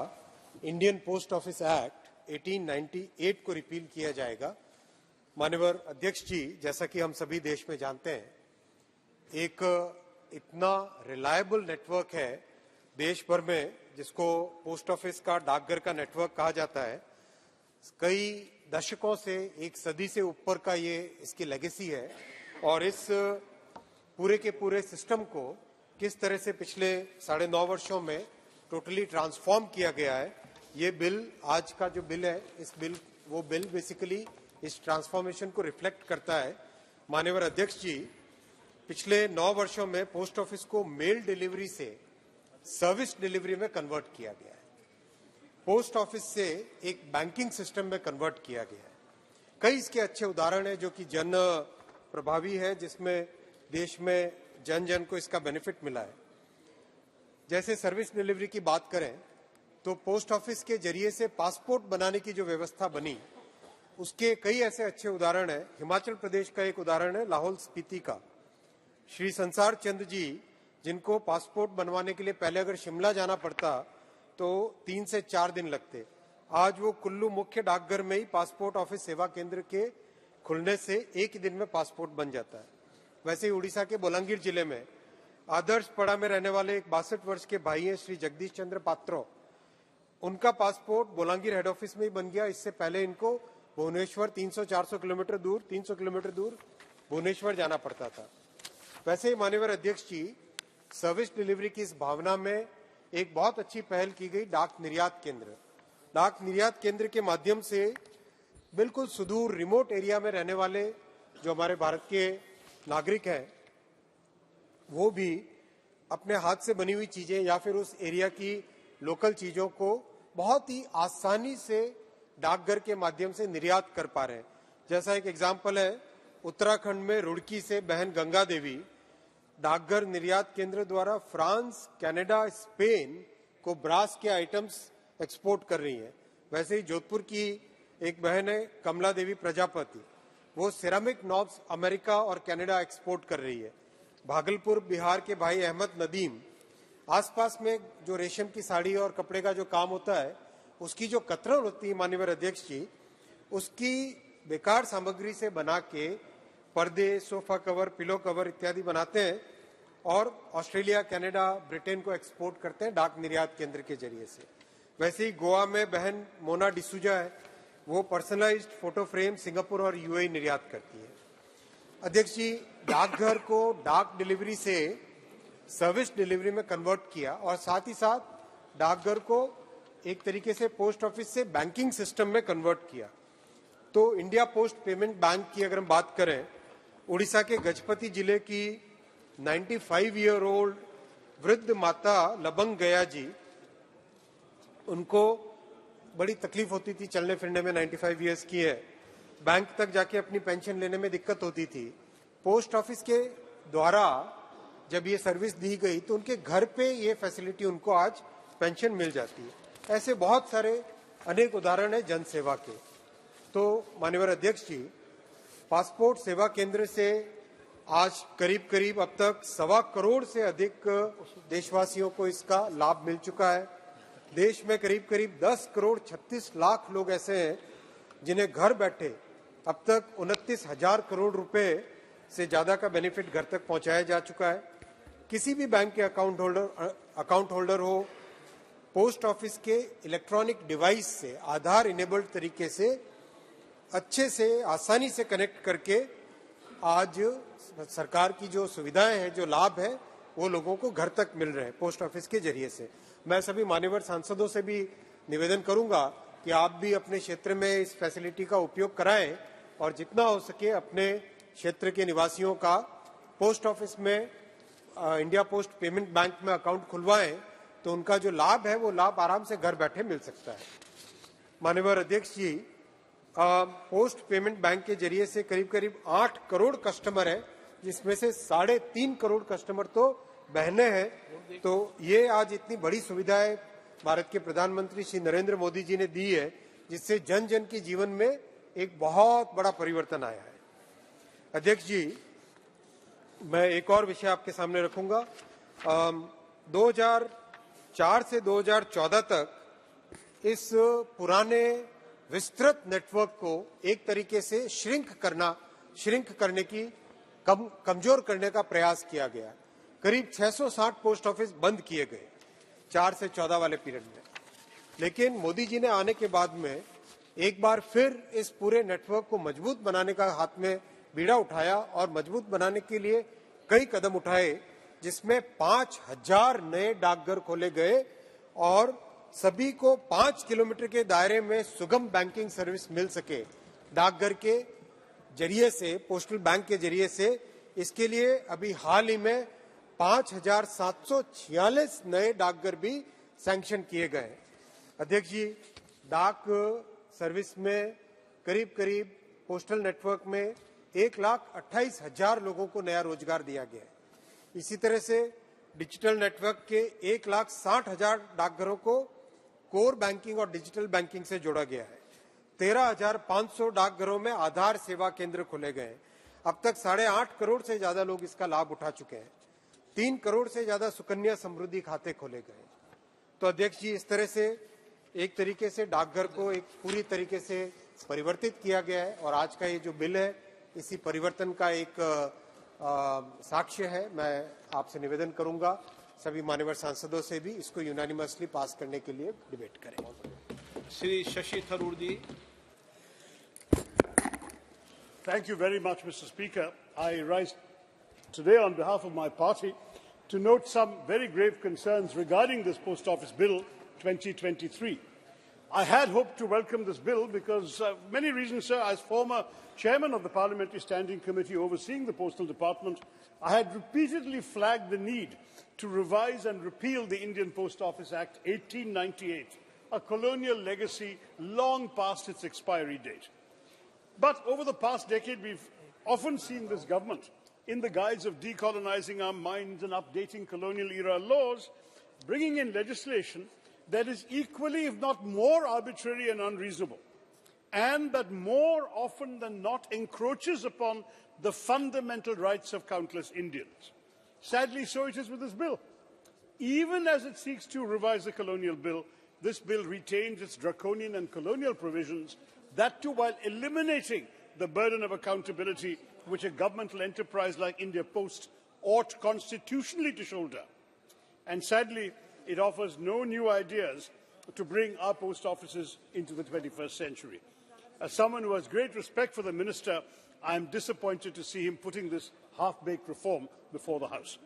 इंडियन पोस्ट ऑफिस एक्ट 1898 को रिपील किया जाएगा। माननीय अध्यक्ष जी, जैसा कि हम सभी देश में जानते हैं, एक इतना रिलायबल नेटवर्क है देश भर में जिसको पोस्ट ऑफिस का, डाकघर का नेटवर्क कहा जाता है। कई दशकों से, एक सदी से ऊपर का ये इसकी लेगेसी है, और इस पूरे के पूरे सिस्टम को किस तरह से पिछले 9.5 वर्षों में टोटली ट्रांसफॉर्म किया गया है, ये बिल, आज का जो बिल है, इस बिल, वो बिल बेसिकली इस ट्रांसफॉर्मेशन को रिफ्लेक्ट करता है। माननीय अध्यक्ष जी, पिछले 9 वर्षों में पोस्ट ऑफिस को मेल डिलीवरी से सर्विस डिलीवरी में कन्वर्ट किया गया है, पोस्ट ऑफिस से एक बैंकिंग सिस्टम में कन्वर्ट किया गया है। कई इसके अच्छे उदाहरण हैं जो कि जन प्रभावी है, जिसमें देश में जन जन को इसका बेनिफिट मिला है। जैसे सर्विस डिलीवरी की बात करें तो पोस्ट ऑफिस के जरिए से पासपोर्ट बनाने की जो व्यवस्था बनी, उसके कई ऐसे अच्छे उदाहरण हैं। हिमाचल प्रदेश का एक उदाहरण है लाहौल स्पीति का। श्री संसार चंद जी, जिनको पासपोर्ट बनवाने के लिए पहले अगर शिमला जाना पड़ता तो 3 से 4 दिन लगते, आज वो कुल्लू मुख्य डाकघर में ही पासपोर्ट ऑफिस सेवा केंद्र के खुलने से 1 ही दिन में पासपोर्ट बन जाता है। वैसे ही उड़ीसा के बोलांगीर जिले में आदर्श पड़ा में रहने वाले एक 62 वर्ष के भाई हैं श्री जगदीश चंद्र पात्रो, उनका पासपोर्ट बोलांगीर हेड ऑफिस में ही बन गया। इससे पहले इनको भुवनेश्वर 300-400 किलोमीटर दूर, 300 किलोमीटर दूर भुवनेश्वर जाना पड़ता था। वैसे ही माननीय अध्यक्ष जी, सर्विस डिलीवरी की इस भावना में एक बहुत अच्छी पहल की गई डाक निर्यात केंद्र। डाक निर्यात केंद्र के माध्यम से बिल्कुल सुदूर रिमोट एरिया में रहने वाले जो हमारे भारत के नागरिक हैं वो भी अपने हाथ से बनी हुई चीजें या फिर उस एरिया की लोकल चीजों को बहुत ही आसानी से डाकघर के माध्यम से निर्यात कर पा रहे हैं। जैसा एक एग्जाम्पल है, उत्तराखंड में रुड़की से बहन गंगा देवी डाकघर निर्यात केंद्र द्वारा फ्रांस, कनाडा, स्पेन को ब्रास के आइटम्स एक्सपोर्ट कर रही हैं। वैसे ही जोधपुर की एक बहन है कमला देवी प्रजापति, वो सिरामिक नॉब्स अमेरिका और कनाडा एक्सपोर्ट कर रही है। भागलपुर बिहार के भाई अहमद नदीम आसपास में जो रेशम की साड़ी और कपड़े का जो काम होता है उसकी जो कतरन होती है माननीय अध्यक्ष जी, उसकी बेकार सामग्री से बना के पर्दे, सोफा कवर, पिलो कवर इत्यादि बनाते हैं और ऑस्ट्रेलिया, कनाडा, ब्रिटेन को एक्सपोर्ट करते हैं डाक निर्यात केंद्र के जरिए से। वैसे ही गोवा में बहन मोना डिसूजा है, वो पर्सनलाइज्ड फोटो फ्रेम सिंगापुर और यूएई निर्यात करती है। अध्यक्ष जी, डाकघर को डाक डिलीवरी से सर्विस डिलीवरी में कन्वर्ट किया और साथ ही साथ डाकघर को एक तरीके से पोस्ट ऑफिस से बैंकिंग सिस्टम में कन्वर्ट किया। तो इंडिया पोस्ट पेमेंट बैंक की अगर हम बात करें, उड़ीसा के गजपति जिले की 95 ईयर ओल्ड वृद्ध माता लबंग गया जी, उनको बड़ी तकलीफ होती थी चलने फिरने में, 95 ईयर्स की है, बैंक तक जाके अपनी पेंशन लेने में दिक्कत होती थी। पोस्ट ऑफिस के द्वारा जब ये सर्विस दी गई तो उनके घर पे ये फैसिलिटी उनको आज पेंशन मिल जाती है। ऐसे बहुत सारे अनेक उदाहरण है जन सेवा के। तो माननीय अध्यक्ष जी, पासपोर्ट सेवा केंद्र से आज करीब करीब अब तक 1.25 करोड़ से अधिक देशवासियों को इसका लाभ मिल चुका है। देश में करीब करीब 10 करोड़ 36 लाख लोग ऐसे हैं जिन्हें घर बैठे अब तक 29,000 करोड़ रुपए से ज्यादा का बेनिफिट घर तक पहुंचाया जा चुका है। किसी भी बैंक के अकाउंट होल्डर हो, पोस्ट ऑफिस के इलेक्ट्रॉनिक डिवाइस से आधार इनेबल्ड तरीके से अच्छे से आसानी से कनेक्ट करके आज सरकार की जो सुविधाएं हैं, जो लाभ है, वो लोगों को घर तक मिल रहे हैं पोस्ट ऑफिस के जरिए से। मैं सभी मान्यवर सांसदों से भी निवेदन करूंगा कि आप भी अपने क्षेत्र में इस फैसिलिटी का उपयोग कराएं और जितना हो सके अपने क्षेत्र के निवासियों का पोस्ट ऑफिस में इंडिया पोस्ट पेमेंट बैंक में अकाउंट खुलवाएं, तो उनका जो लाभ है वो लाभ आराम से घर बैठे मिल सकता है। माननीय अध्यक्ष जी, पोस्ट पेमेंट बैंक के जरिए से करीब करीब 8 करोड़ कस्टमर है, जिसमें से 3.5 करोड़ कस्टमर तो बहनें हैं। तो ये आज इतनी बड़ी सुविधाएं भारत के प्रधानमंत्री श्री नरेंद्र मोदी जी ने दी है, जिससे जन जन के जीवन में एक बहुत बड़ा परिवर्तन आया है। अध्यक्ष जी, मैं एक और विषय आपके सामने रखूंगा। 2004 से 2014 तक इस पुराने विस्तृत नेटवर्क को एक तरीके से श्रिंक करने की कमजोर करने का प्रयास किया गया। करीब 660 पोस्ट ऑफिस बंद किए गए 4 से 14 वाले पीरियड में। लेकिन मोदी जी ने आने के बाद में एक बार फिर इस पूरे नेटवर्क को मजबूत बनाने का हाथ में बीड़ा उठाया और मजबूत बनाने के लिए कई कदम उठाए, जिसमें 5000 नए डाकघर खोले गए और सभी को 5 किलोमीटर के दायरे में सुगम बैंकिंग सर्विस मिल सके डाकघर के जरिए से, पोस्टल बैंक के जरिए से। इसके लिए अभी हाल ही में 5746 नए डाकघर भी सैंक्शन किए गए। अध्यक्ष जी, डाक सर्विस में करीब करीब पोस्टल नेटवर्क में 1,28,000 लोगों को नया रोजगार दिया गया है। इसी तरह से डिजिटल नेटवर्क के 1,60,000 डाकघरों को कोर बैंकिंग और डिजिटल बैंकिंग से जोड़ा गया है। 13,500 डाकघरों में आधार सेवा केंद्र खोले गए। अब तक 8.5 करोड़ से ज्यादा लोग इसका लाभ उठा चुके हैं। 3 करोड़ से ज्यादा सुकन्या समृद्धि खाते खोले गए। तो अध्यक्ष जी, इस तरह से एक तरीके से डाकघर को एक पूरी तरीके से परिवर्तित किया गया है और आज का ये जो बिल है इसी परिवर्तन का एक साक्ष्य है। मैं आपसे निवेदन करूंगा सभी मान्यवर सांसदों से भी इसको यूनानिमसली पास करने के लिए डिबेट करें। श्री शशि थरूर जी। Thank you very much, Mr. Speaker. I rise today on behalf of my party to note some very grave concerns regarding this Post Office Bill 2023. I had hoped to welcome this bill because many reasons, sir. As former chairman of the Parliamentary Standing Committee overseeing the Postal Department, I had repeatedly flagged the need to revise and repeal the Indian Post Office Act 1898, a colonial legacy long past its expiry date. But over the past decade, we've often seen this government, in the guise of decolonizing our minds and updating colonial-era laws, bringing in legislation that is equally, if not more, arbitrary and unreasonable, and that more often than not encroaches upon the fundamental rights of countless Indians. Sadly, so it is with this bill. Even as it seeks to revise the colonial bill, this bill retains its draconian and colonial provisions, that too while eliminating the burden of accountability which a governmental enterprise like India Post ought constitutionally to shoulder. And sadly, it offers no new ideas to bring our post offices into the 21st century. As someone who has great respect for the Minister, I am disappointed to see him putting this half-baked reform before the House.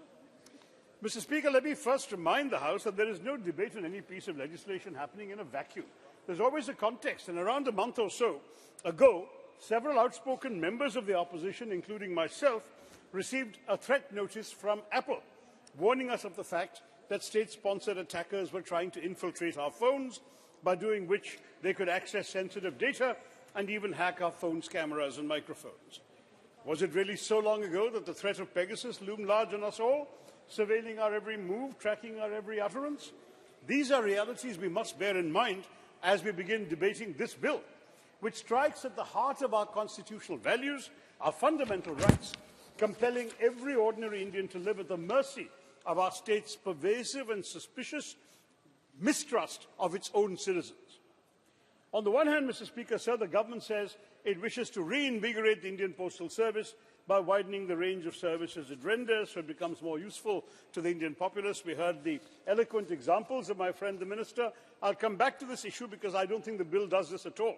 Mr. Speaker, let me first remind the House that there is no debate on any piece of legislation happening in a vacuum. There's always a context, and around a month or so ago, several outspoken members of the opposition, including myself, received a threat notice from Apple, warning us of the fact that state-sponsored attackers were trying to infiltrate our phones, by doing which they could access sensitive data and even hack our phones' cameras and microphones. Was it really so long ago that the threat of Pegasus loomed large on us all, surveilling our every move, tracking our every utterance? These are realities we must bear in mind as we begin debating this bill, which strikes at the heart of our constitutional values, our fundamental rights, compelling every ordinary Indian to live at the mercy of our state's pervasive and suspicious mistrust of its own citizens. On the one hand, Mr. Speaker, sir, the government says it wishes to reinvigorate the Indian Postal Service by widening the range of services it renders so it becomes more useful to the Indian populace. We heard the eloquent examples of my friend the Minister. I'll come back to this issue because I don't think the bill does this at all.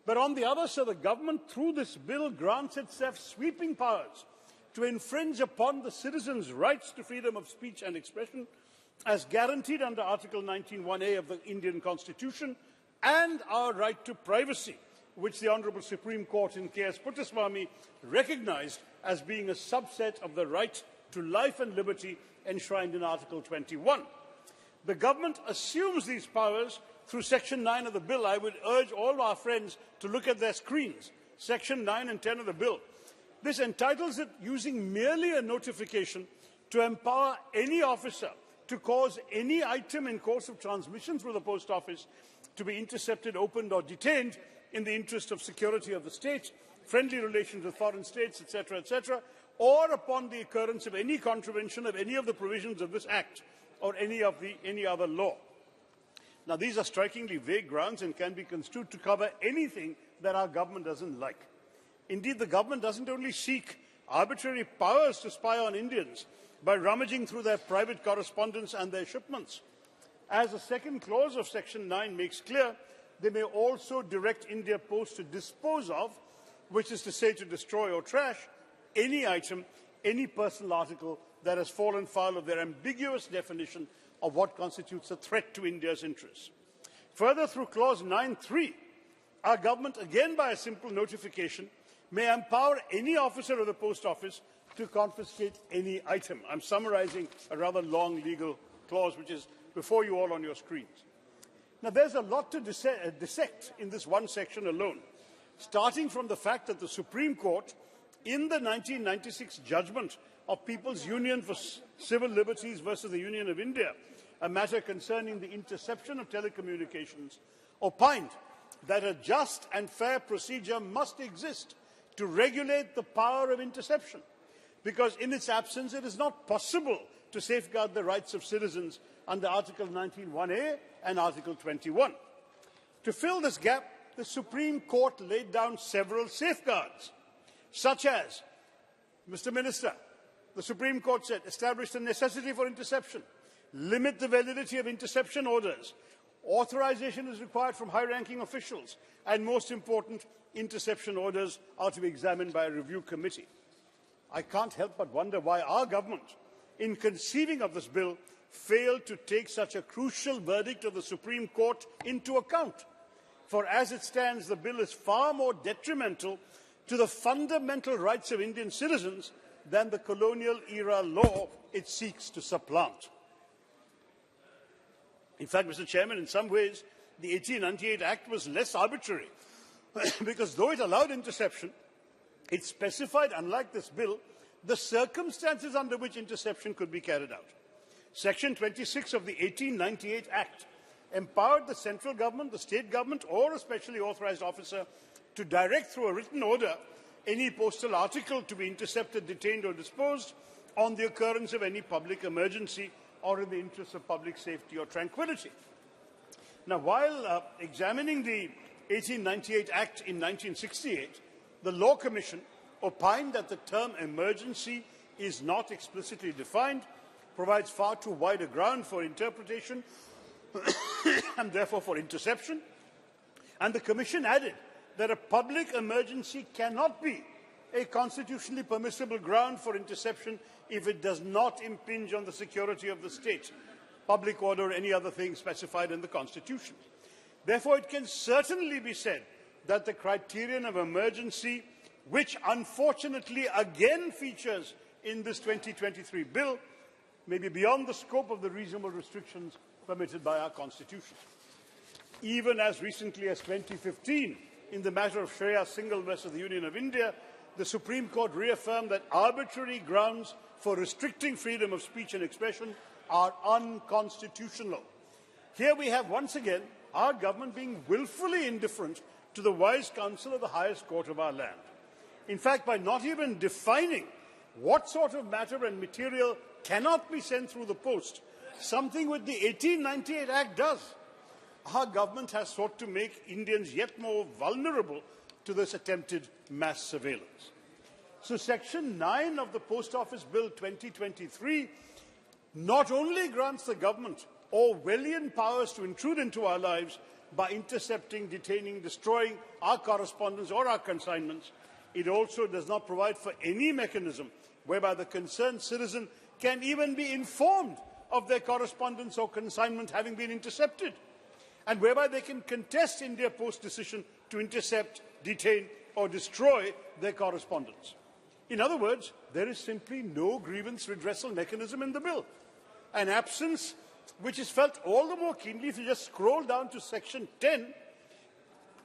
But on the other, sir, the government, through this bill, grants itself sweeping powers to infringe upon the citizens' rights to freedom of speech and expression, as guaranteed under Article 19(1)(a) of the Indian Constitution, and our right to privacy, which the Honourable Supreme Court in K.S. Puttaswamy recognized as being a subset of the right to life and liberty enshrined in Article 21. The government assumes these powers through Section 9 of the bill. I would urge all our friends to look at their screens, Section 9 and 10 of the bill. This entitles it, using merely a notification, to empower any officer to cause any item in course of transmission through the post office to be intercepted, opened or detained in the interest of security of the state, friendly relations with foreign states, etc., or upon the occurrence of any contravention of any of the provisions of this Act or any other law. Now, these are strikingly vague grounds and can be construed to cover anything that our government doesn't like. Indeed, the government doesn't only seek arbitrary powers to spy on Indians by rummaging through their private correspondence and their shipments. As the second clause of Section 9 makes clear, they may also direct India Post to dispose of, which is to say to destroy or trash, any item, any personal article that has fallen foul of their ambiguous definition of what constitutes a threat to India's interests. Further, through Clause 9(3), our government, again by a simple notification, may empower any officer of the post office to confiscate any item. I'm summarizing a rather long legal clause which is before you all on your screens. Now, there's a lot to dissect in this one section alone, starting from the fact that the Supreme Court, in the 1996 judgment of People's Union for Civil Liberties versus the Union of India, a matter concerning the interception of telecommunications, opined that a just and fair procedure must exist to regulate the power of interception, because in its absence it is not possible to safeguard the rights of citizens under Article 19(1)(a) and Article 21. To fill this gap, the Supreme Court laid down several safeguards, such as, Mr. Minister, the Supreme Court said, establish the necessity for interception, limit the validity of interception orders, authorization is required from high-ranking officials, and most important, interception orders are to be examined by a review committee. I can't help but wonder why our government, in conceiving of this bill, failed to take such a crucial verdict of the Supreme Court into account. For as it stands, the bill is far more detrimental to the fundamental rights of Indian citizens than the colonial-era law it seeks to supplant. In fact, Mr. Chairman, in some ways, the 1898 Act was less arbitrary because though it allowed interception, it specified, unlike this bill, the circumstances under which interception could be carried out. Section 26 of the 1898 Act empowered the central government, the state government, or a specially authorized officer to direct through a written order any postal article to be intercepted, detained, or disposed on the occurrence of any public emergency or in the interests of public safety or tranquility. Now, while examining the 1898 Act in 1968, the Law Commission opined that the term emergency is not explicitly defined, provides far too wide a ground for interpretation and therefore for interception. And the Commission added that a public emergency cannot be a constitutionally permissible ground for interception if it does not impinge on the security of the state, public order, or any other thing specified in the Constitution. Therefore, it can certainly be said that the criterion of emergency, which unfortunately again features in this 2023 bill, may be beyond the scope of the reasonable restrictions permitted by our Constitution. Even as recently as 2015, in the matter of Shreya Singhal versus the Union of India, the Supreme Court reaffirmed that arbitrary grounds for restricting freedom of speech and expression are unconstitutional. Here we have once again our government being willfully indifferent to the wise counsel of the highest court of our land. In fact, by not even defining what sort of matter and material cannot be sent through the post, something which the 1898 Act does, our government has sought to make Indians yet more vulnerable to this attempted mass surveillance. So Section 9 of the Post Office Bill 2023 not only grants the government Orwellian powers to intrude into our lives by intercepting, detaining, destroying our correspondence or our consignments, it also does not provide for any mechanism whereby the concerned citizen can even be informed of their correspondence or consignment having been intercepted, and whereby they can contest India Post's decision to intercept, detain, or destroy their correspondence. In other words, there is simply no grievance redressal mechanism in the bill, an absence which is felt all the more keenly if you just scroll down to Section 10.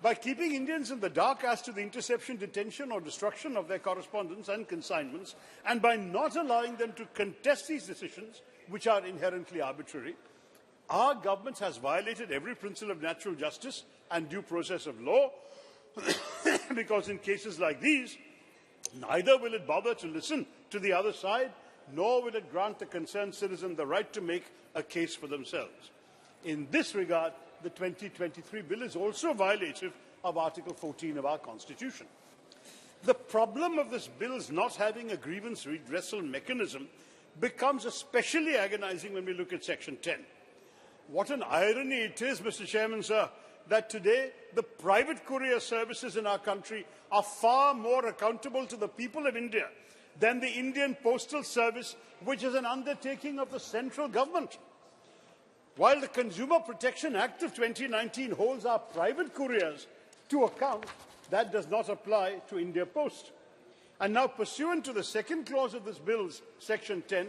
By keeping Indians in the dark as to the interception, detention, or destruction of their correspondence and consignments, and by not allowing them to contest these decisions, which are inherently arbitrary, our government has violated every principle of natural justice and due process of law, because in cases like these, neither will it bother to listen to the other side, nor will it grant the concerned citizen the right to make a case for themselves. In this regard, the 2023 bill is also violative of Article 14 of our Constitution. The problem of this bill's not having a grievance redressal mechanism becomes especially agonizing when we look at Section 10. What an irony it is, Mr. Chairman, sir, that today the private courier services in our country are far more accountable to the people of India than the Indian Postal Service, which is an undertaking of the central government. While the Consumer Protection Act of 2019 holds our private couriers to account, that does not apply to India Post. And now, pursuant to the second clause of this bill's Section 10,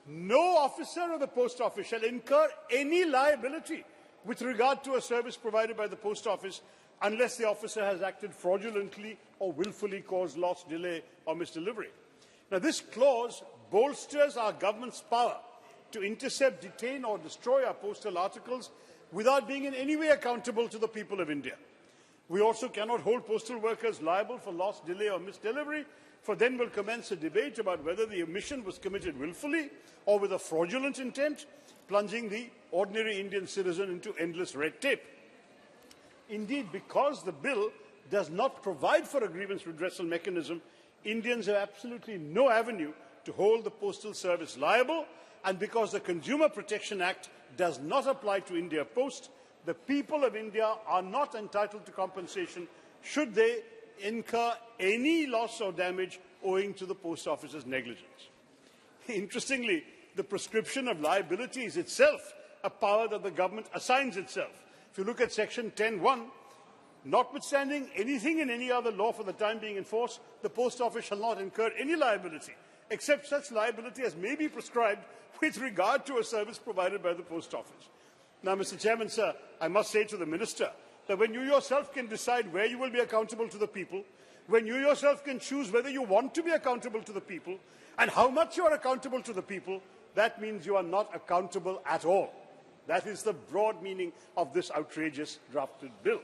no officer of the Post Office shall incur any liability with regard to a service provided by the Post Office unless the officer has acted fraudulently or willfully caused loss, delay, or misdelivery. Now, this clause bolsters our government's power to intercept, detain, or destroy our postal articles without being in any way accountable to the people of India. We also cannot hold postal workers liable for loss, delay, or misdelivery, for then will commence a debate about whether the omission was committed willfully or with a fraudulent intent, plunging the ordinary Indian citizen into endless red tape. Indeed, because the bill does not provide for a grievance redressal mechanism, Indians have absolutely no avenue to hold the Postal Service liable, and because the Consumer Protection Act does not apply to India Post, the people of India are not entitled to compensation should they incur any loss or damage owing to the Post Office's negligence. Interestingly, The prescription of liability is itself a power that the government assigns itself. If you look at Section 10(1), notwithstanding anything in any other law for the time being enforced, the Post Office shall not incur any liability, except such liability as may be prescribed with regard to a service provided by the Post Office. Now, Mr. Chairman, sir, I must say to the Minister that when you yourself can decide where you will be accountable to the people, when you yourself can choose whether you want to be accountable to the people and how much you are accountable to the people, that means you are not accountable at all. That is the broad meaning of this outrageous drafted bill.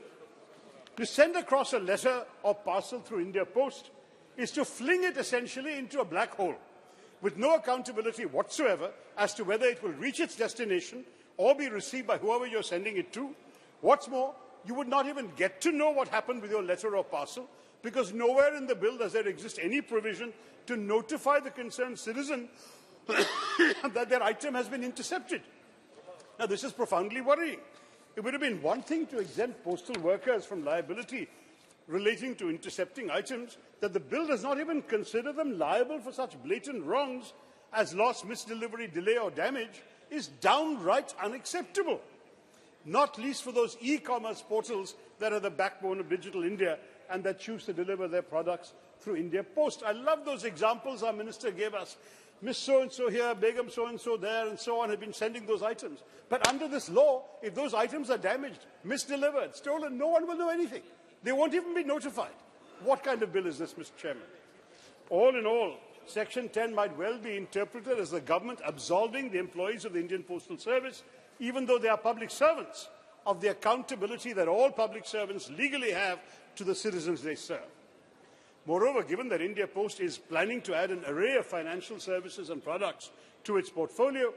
To send across a letter or parcel through India Post is to fling it essentially into a black hole, with no accountability whatsoever as to whether it will reach its destination or be received by whoever you're sending it to. What's more, you would not even get to know what happened with your letter or parcel, because nowhere in the bill does there exist any provision to notify the concerned citizen that their item has been intercepted. Now, this is profoundly worrying. It would have been one thing to exempt postal workers from liability relating to intercepting items, that the bill does not even consider them liable for such blatant wrongs as loss, misdelivery, delay or damage is downright unacceptable, not least for those e-commerce portals that are the backbone of digital India and that choose to deliver their products through India Post. I love those examples our minister gave us. Miss so-and-so here, Begum so-and-so there, and so on, have been sending those items. But under this law, if those items are damaged, misdelivered, stolen, no one will know anything. They won't even be notified. What kind of bill is this, Mr. Chairman? All in all, Section 10 might well be interpreted as the government absolving the employees of the Indian Postal Service, even though they are public servants, of the accountability that all public servants legally have to the citizens they serve. Moreover, given that India Post is planning to add an array of financial services and products to its portfolio,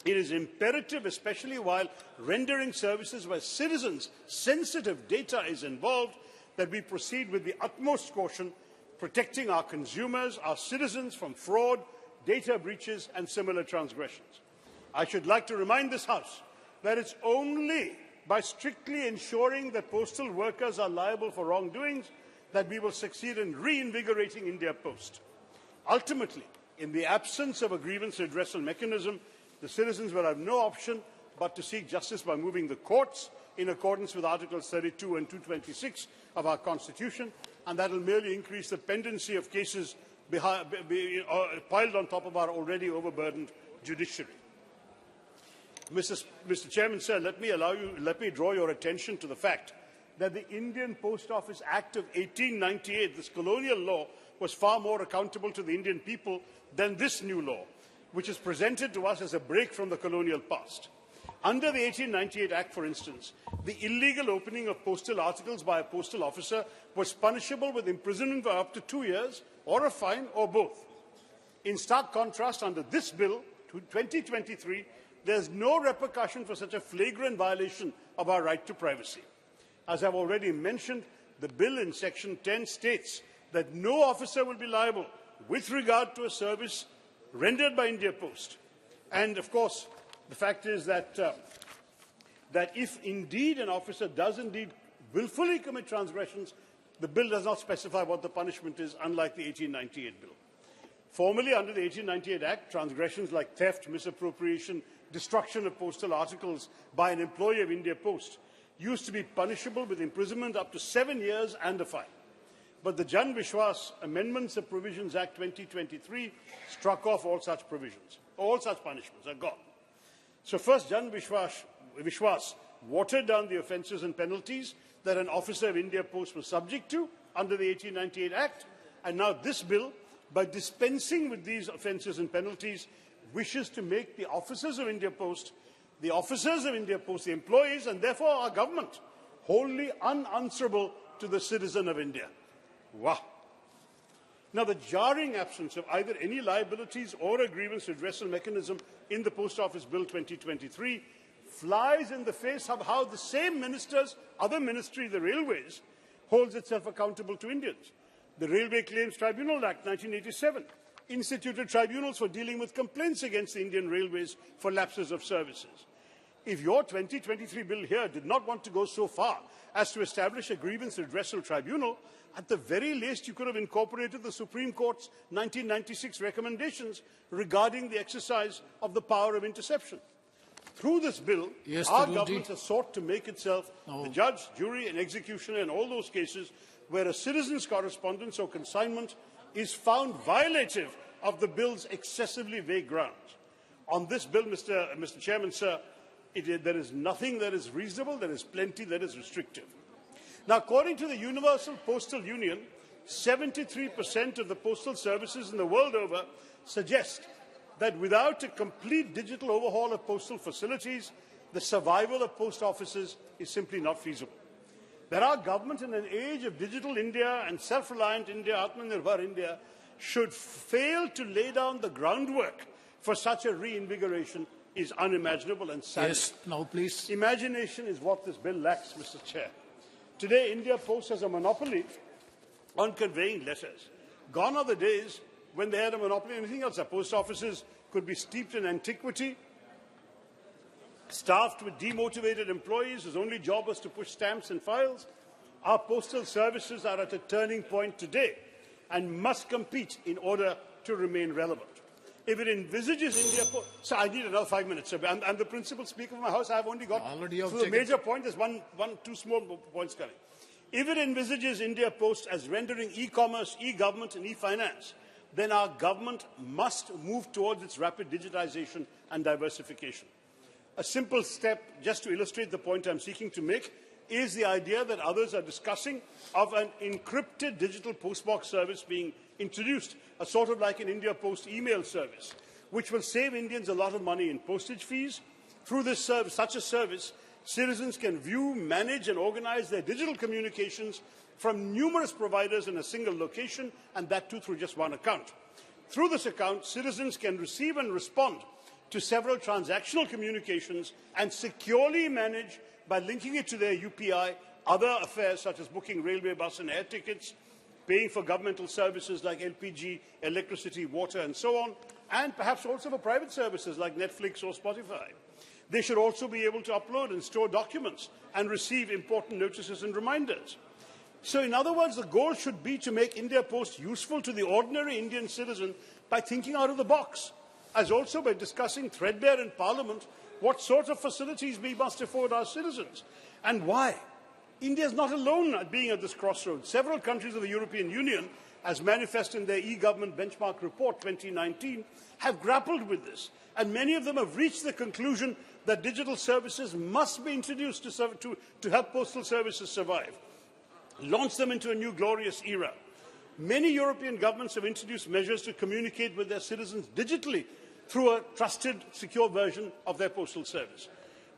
it is imperative, especially while rendering services where citizens' sensitive data is involved, that we proceed with the utmost caution, protecting our consumers, our citizens from fraud, data breaches and similar transgressions. I should like to remind this House that it's only by strictly ensuring that postal workers are liable for wrongdoings that we will succeed in reinvigorating India Post. Ultimately, in the absence of a grievance redressal mechanism, the citizens will have no option but to seek justice by moving the courts in accordance with Articles 32 and 226 of our Constitution, and that will merely increase the pendency of cases piled on top of our already overburdened judiciary. Mr. Chairman, sir, let me draw your attention to the fact that the Indian Post Office Act of 1898, this colonial law, was far more accountable to the Indian people than this new law, which is presented to us as a break from the colonial past. Under the 1898 Act, for instance, the illegal opening of postal articles by a postal officer was punishable with imprisonment for up to 2 years, or a fine, or both. In stark contrast, under this bill, 2023, there is no repercussion for such a flagrant violation of our right to privacy. As I've already mentioned, the bill in Section 10 states that no officer will be liable with regard to a service rendered by India Post. And, of course, the fact is that if indeed an officer does indeed willfully commit transgressions, the bill does not specify what the punishment is, unlike the 1898 bill. Formerly, under the 1898 Act, transgressions like theft, misappropriation, destruction of postal articles by an employee of India Post used to be punishable with imprisonment up to 7 years and a fine. But the Jan Vishwas Amendments of Provisions Act 2023 struck off all such provisions. All such punishments are gone. So first, Jan Vishwas watered down the offences and penalties that an officer of India Post was subject to under the 1898 Act, and now this bill, by dispensing with these offences and penalties, wishes to make the officers of India Post, the employees, and therefore our government, wholly unanswerable to the citizen of India. Wow. Now, the jarring absence of either any liabilities or a grievance redressal mechanism in the Post Office Bill 2023 flies in the face of how the same ministers, other ministry, the Railways, holds itself accountable to Indians. The Railway Claims Tribunal Act 1987 instituted tribunals for dealing with complaints against the Indian Railways for lapses of services. If your 2023 bill here did not want to go so far as to establish a grievance redressal tribunal, At the very least, you could have incorporated the Supreme Court's 1996 recommendations regarding the exercise of the power of interception. Through this bill, our government has sought to make itself the judge, jury and executioner in all those cases where a citizen's correspondence or consignment is found violative of the bill's excessively vague grounds. On this bill, Mr. Chairman, sir, there is nothing that is reasonable, there is plenty that is restrictive. Now, according to the Universal Postal Union, 73% of the postal services in the world over suggest that without a complete digital overhaul of postal facilities, the survival of post offices is simply not feasible. That our government, in an age of digital India and self-reliant India, Atmanirbhar India, should fail to lay down the groundwork for such a reinvigoration is unimaginable and sad. Yes, now please. Imagination is what this bill lacks, Mr. Chair. Today, India Post has a monopoly on conveying letters. Gone are the days when they had a monopoly on anything else. Our post offices could be steeped in antiquity, staffed with demotivated employees whose only job was to push stamps and files. Our postal services are at a turning point today and must compete in order to remain relevant. If it envisages India Post... So I need another 5 minutes, sir. I'm the principal speaker of my house. I have only got through the major point. There's two small points coming. If it envisages India Post as rendering e-commerce, e-government and e-finance, then our government must move towards its rapid digitization and diversification. A simple step, just to illustrate the point I'm seeking to make, is the idea that others are discussing of an encrypted digital postbox service being introduced, a sort of like an India Post email service, which will save Indians a lot of money in postage fees. Through this service, such a service, citizens can view, manage and organize their digital communications from numerous providers in a single location, and that too through just one account. Through this account, citizens can receive and respond to several transactional communications and securely manage by linking it to their UPI other affairs such as booking railway, bus and air tickets, paying for governmental services like LPG, electricity, water and so on, and perhaps also for private services like Netflix or Spotify. They should also be able to upload and store documents and receive important notices and reminders. So in other words, the goal should be to make India Post useful to the ordinary Indian citizen by thinking out of the box, as also by discussing threadbare in Parliament what sort of facilities we must afford our citizens and why. India is not alone at being at this crossroads. Several countries of the European Union, as manifest in their e-government benchmark report 2019, have grappled with this, and many of them have reached the conclusion that digital services must be introduced to help postal services survive, launch them into a new glorious era. Many European governments have introduced measures to communicate with their citizens digitally through a trusted, secure version of their postal service.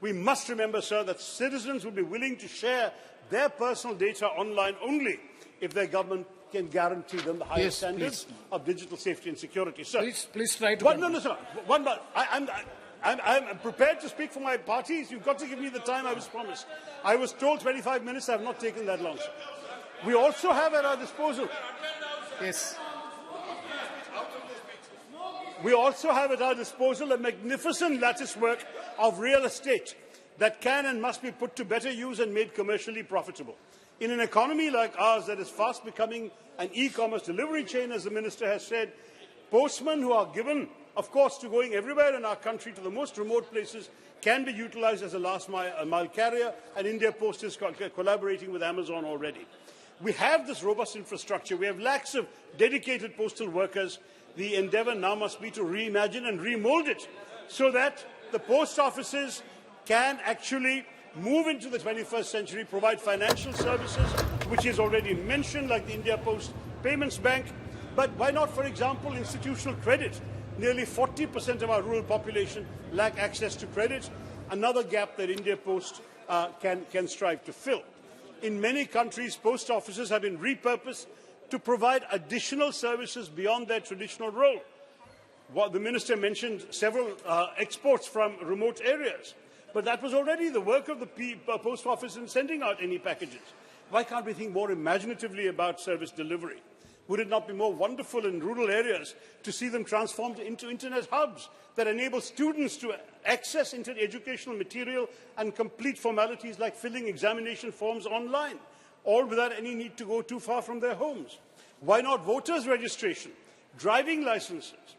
We must remember, sir, that citizens will be willing to share their personal data online only if their government can guarantee them the highest standards of digital safety and security. Sir, please try to... No, sir. I'm prepared to speak for my party. You've got to give me the time I was promised. I was told 25 minutes. I have not taken that long, sir. We also have at our disposal... Yes. We also have at our disposal a magnificent lattice work of real estate that can and must be put to better use and made commercially profitable. In an economy like ours that is fast becoming an e-commerce delivery chain, as the Minister has said, postmen who are given, of course, to going everywhere in our country to the most remote places can be utilized as a last mile carrier, and India Post is collaborating with Amazon already. We have this robust infrastructure. We have lakhs of dedicated postal workers. The endeavour now must be to reimagine and remold it so that the post offices can actually move into the 21st century, provide financial services, which is already mentioned, like the India Post Payments Bank. But why not, for example, institutional credit? Nearly 40% of our rural population lack access to credit, another gap that India Post can strive to fill. In many countries, post offices have been repurposed to provide additional services beyond their traditional role. The Minister mentioned several exports from remote areas, but that was already the work of the post office in sending out any packages. Why can't we think more imaginatively about service delivery? Would it not be more wonderful in rural areas to see them transformed into internet hubs that enable students to access educational material and complete formalities like filling examination forms online? all without any need to go too far from their homes. Why not voters' registration, driving licenses?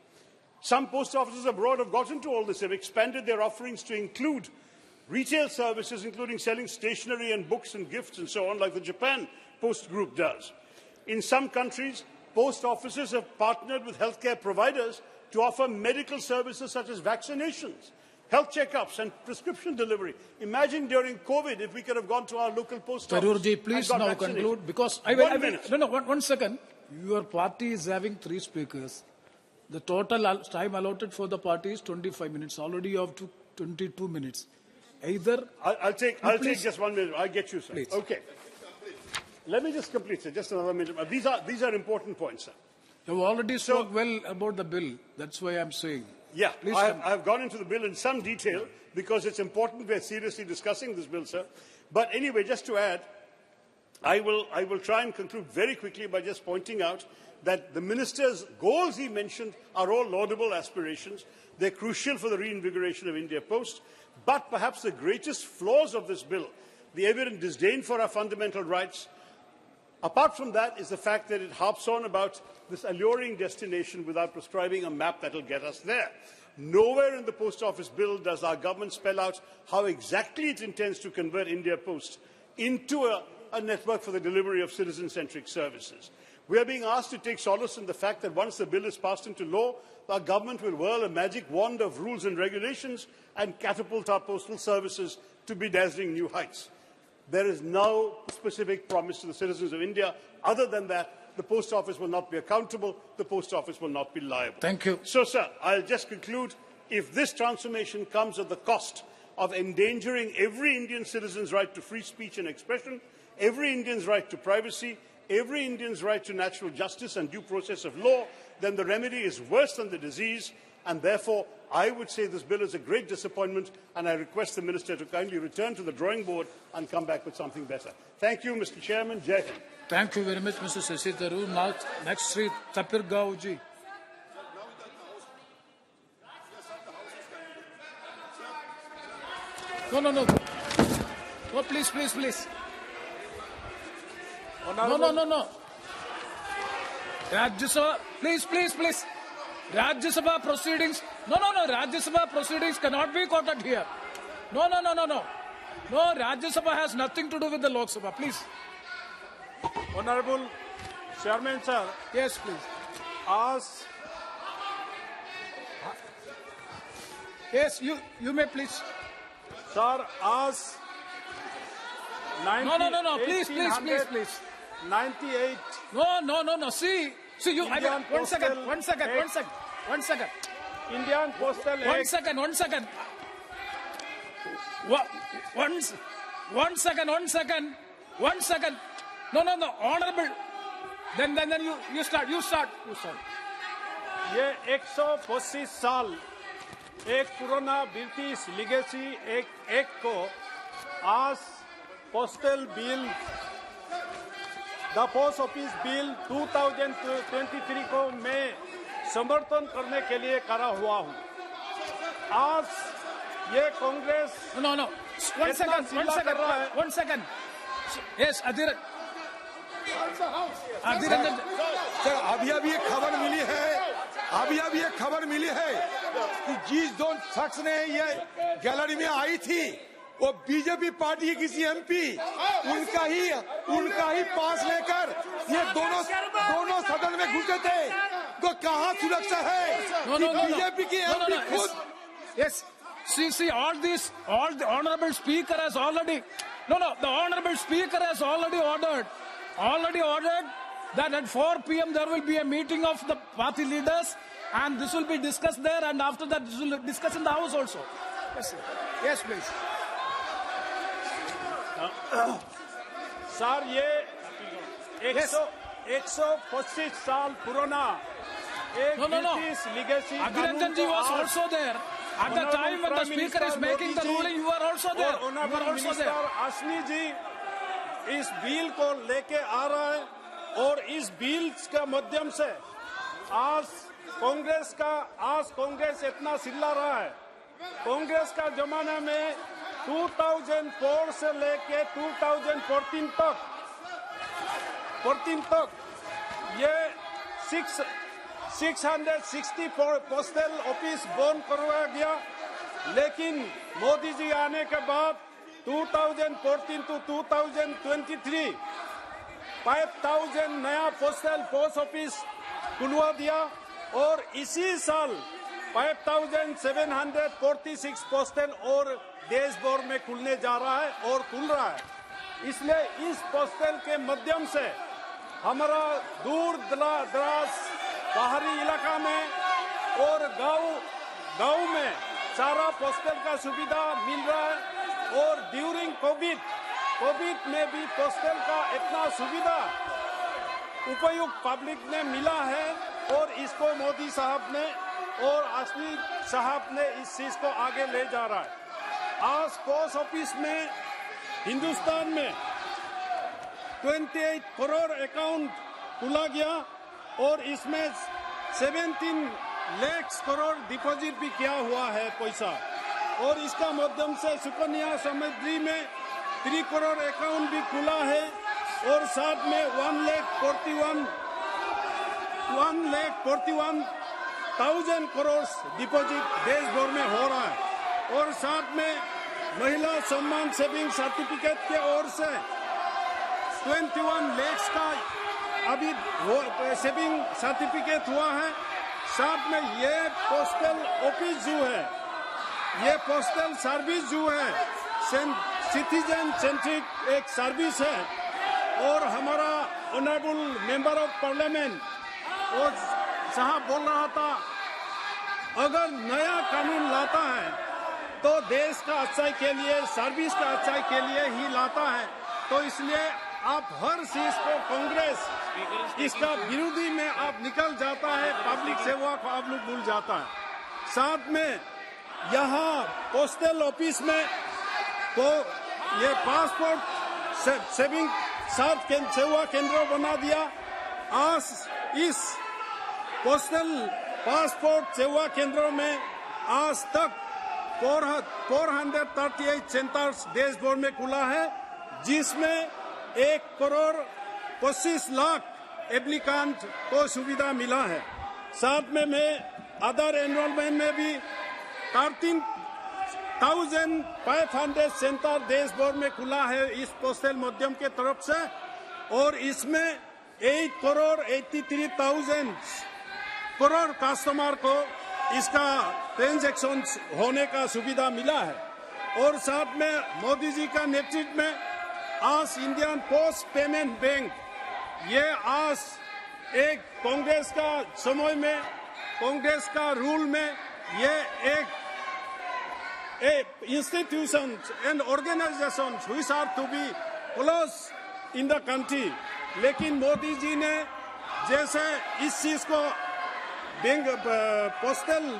Some post offices abroad have gotten to all this. They've expanded their offerings to include retail services, including selling stationery and books and gifts and so on, like the Japan Post Group does. In some countries, post offices have partnered with healthcare providers to offer medical services such as vaccinations, health checkups and prescription delivery. Imagine during COVID if we could have gone to our local post office. Tarurji, please and got now vaccinated. conclude, because one second. Your party is having 3 speakers. The total time allotted for the party is 25 minutes. Already you have 22 minutes. Either I'll take just 1 minute. I'll get you, sir. Please. Okay. Let me just complete, sir. Just another minute. These are important points, sir. You've already spoke well about the bill. That's why I'm saying. Yeah, Please I've gone into the bill in some detail because it's important we're seriously discussing this bill, sir. But anyway, just to add, I will try and conclude very quickly by just pointing out that the minister's goals he mentioned are all laudable aspirations. They're crucial for the reinvigoration of India Post. But perhaps the greatest flaws of this bill, the evident disdain for our fundamental rights, apart from that, is the fact that it harps on about this alluring destination without prescribing a map that will get us there. Nowhere in the Post Office Bill does our government spell out how exactly it intends to convert India Post into a network for the delivery of citizen-centric services. We are being asked to take solace in the fact that once the bill is passed into law, our government will whirl a magic wand of rules and regulations and catapult our postal services to be dazzling new heights. There is no specific promise to the citizens of India. Other than that, the post office will not be accountable, the post office will not be liable. Thank you. So, sir, I'll just conclude. If this transformation comes at the cost of endangering every Indian citizen's right to free speech and expression, every Indian's right to privacy, every Indian's right to natural justice and due process of law, then the remedy is worse than the disease, and therefore I would say this bill is a great disappointment, and I request the Minister to kindly return to the drawing board and come back with something better. Thank you, Mr. Chairman. Jai Hind. Thank you very much, Mr. Shashi Tharoor. Now, next, Sri Tapir Gaoji. No. No, please. No. Rajya Sabha, please. Rajya Sabha proceedings. No. Rajya Sabha proceedings cannot be quoted here. No. No, Rajya Sabha has nothing to do with the Lok Sabha, please. Honorable Chairman, sir. Yes, please. As Yes, you may please. Sir, as No, please. 98. No. See, you. One second. Indian Postal Act. One second. One second. No. Honorable. Then you start. ये 125 साल एक पुराना ब्रिटिश लीगेसी एक को आज postal bill the post office bill 2023 को मैं समर्थन करने के लिए खड़ा हुआ हूँ। आज ये Congress No. One second. Yes, Adhir. Sir अभी ये खबर मिली है कि जिस दो शख्स ने ये गैलरी में आई थी वो बीजेपी पार्टी के किसी एमपी उनका ही पास लेकर ये दोनों सदन में घुसे थे। तो कहाँ सुरक्षा है कि बीजेपी की एमपी खुद। Yes. See, all the honorable speaker has already. No. The honorable speaker has already ordered that at 4 p.m. there will be a meeting of the party leaders, and this will be discussed there, and after that this will be discussed in the house also. Yes, please. Sir ये 125 साल पुराना एक British legacy Adhiranjan ji was also there. At the time when the speaker is making the ruling, you are also there. असनी जी इस बिल को लेके आ रहा है और इस बिल के माध्यम से आज कांग्रेस इतना चिल्ला रहा है। कांग्रेस का जमाना में 2004 से लेके 2014 तक 2014 तक ये 664 पोस्टल ऑफिस बंद करवाया गया, लेकिन मोदी जी आने के बाद 2014 to 2023 5000 नया पोस्ट ऑफिस खुलवा दिया और इसी साल 5746 पोस्टल और देश भर में खुलने जा रहा है और खुल रहा है। इसलिए इस पोस्टल के माध्यम से हमारा दूर दराज पहाड़ी इलाका में और गांव में सारा पोस्टल का सुविधा मिल रहा है और ड्यूरिंग कोविड में भी पोस्टल का इतना सुविधा उपयुक्त पब्लिक ने मिला है और इसको मोदी साहब ने और असली साहब ने इस चीज को आगे ले जा रहा है। आज पोस्ट ऑफिस में हिंदुस्तान में 28 करोड़ अकाउंट खुला गया और इसमें 17 लाख करोड़ डिपॉजिट भी किया हुआ है पैसा और इसका माध्यम से सुकन्या समृद्धि में 3 करोड़ अकाउंट भी खुला है और साथ में 1,41,000 करोड़ डिपॉजिट देश भर में हो रहा है और साथ में महिला सम्मान सेविंग सर्टिफिकेट के ओर से 21 लाख का अभी सेविंग सर्टिफिकेट हुआ है। साथ में ये पोस्टल ऑफिस जो है, ये पोस्टल सर्विस जो है सिटीजन सेंट्रिक एक सर्विस है और हमारा ऑनरेबल मेंबर ऑफ पार्लियामेंट और साहब बोल रहा था अगर नया कानून लाता है तो देश का अच्छाई के लिए, सर्विस का अच्छाई के लिए ही लाता है, तो इसलिए आप हर चीज को कांग्रेस इसका विरोधी में आप निकल जाता है, पब्लिक सेवा को आप लोग भूल जाता है। साथ में यहाँ पोस्टल ऑफिस में तो ये पासपोर्ट सेविंग साथ सेवा केंद्र बना दिया। आज इस पोस्टल पासपोर्ट सेवा केंद्रों में आज तक 438 सेंटर्स देश भर में खुला है, जिसमें 1,25,00,000 एप्लीकेंट को सुविधा मिला है। साथ में मैं अदर एनरोलमेंट में भी 13,500 सेंटर देश भर में खुला है इस पोस्टल माध्यम के तरफ से और इसमें 8,83,000 करोड़ कस्टमर को इसका ट्रांजैक्शन होने का सुविधा मिला है। और साथ में मोदी जी का नेतृत्व में आज इंडियन पोस्ट पेमेंट बैंक ये आज एक कांग्रेस का समय में, कांग्रेस का रूल में ये एक institutions and organizations which are to be close in the country, लेकिन मोदी जी ने जैसे इस चीज को बैंक पोस्टल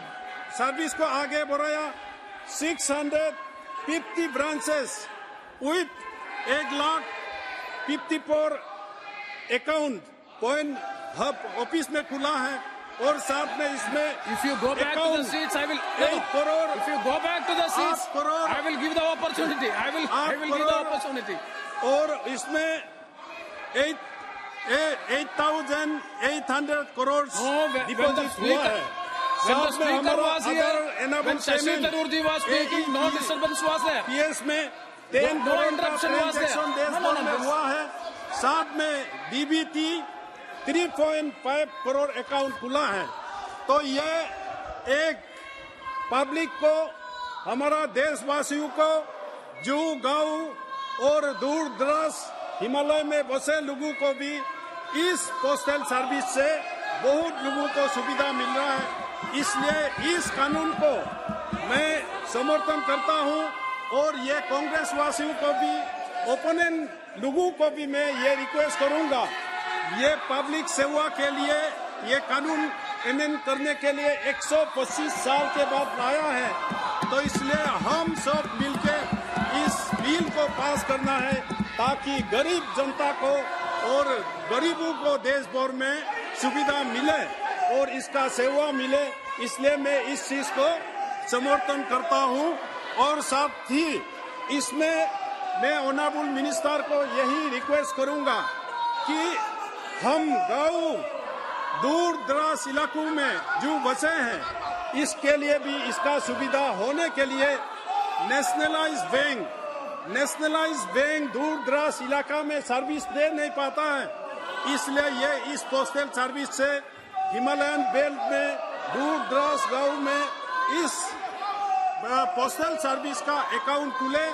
सर्विस को आगे बढ़ाया, 650 branches with 1,54,000 account point hub office में खुला है और साथ में इसमें if you go back to the seats I will 8 crore if you go back to the seats I will give the opportunity I will give the opportunity और इसमें 8,800 करोड़ डिपॉजिट हुआ है। when the speaker was here when Shashi Tharoor was speaking no disturbance was there PS में 10 no interruption was there हुआ है। साथ में DBT 3.5 करोड़ अकाउंट खुला है। तो ये एक पब्लिक को, हमारा देशवासियों को, जो गांव और दूर दराज हिमालय में बसे लोगों को भी इस पोस्टल सर्विस से बहुत लोगों को सुविधा मिल रहा है। इसलिए इस कानून को मैं समर्थन करता हूं और ये कांग्रेस वासियों को भी, ओपोनेंट लोगों को भी मैं ये रिक्वेस्ट करूंगा, ये पब्लिक सेवा के लिए ये कानून अमेंड करने के लिए 125 साल के बाद लाया है, तो इसलिए हम सब मिलकर इस बिल को पास करना है ताकि गरीब जनता को और गरीबों को देश भर में सुविधा मिले और इसका सेवा मिले। इसलिए मैं इस चीज को समर्थन करता हूं और साथ ही इसमें मैं ऑनरेबल मिनिस्टर को यही रिक्वेस्ट करूंगा कि हम गाँव दूर दराज इलाकों में जो बसे हैं, इसके लिए भी इसका सुविधा होने के लिए नेशनलाइज्ड बैंक दूर दराज इलाका में सर्विस दे नहीं पाता है, इसलिए ये इस पोस्टल सर्विस से हिमालयन बेल्ट में दूर दराज गाँव में इस पोस्टल सर्विस का अकाउंट खुले,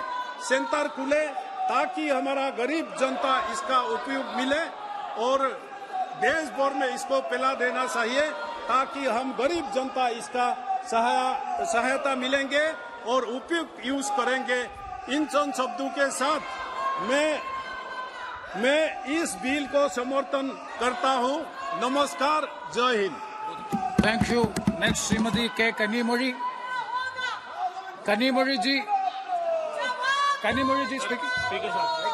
सेंटर खुले, ताकि हमारा गरीब जनता इसका उपयोग मिले और देश भर में इसको फैला देना चाहिए, ताकि हम गरीब जनता इसका सहायता मिलेंगे और उपयुक्त यूज करेंगे। इन चंद शब्दों के साथ मैं इस बिल को समर्थन करता हूं। नमस्कार, जय Hind. Thank you. Next Shrimati के कनीमोरी जी स्पीकर साहब।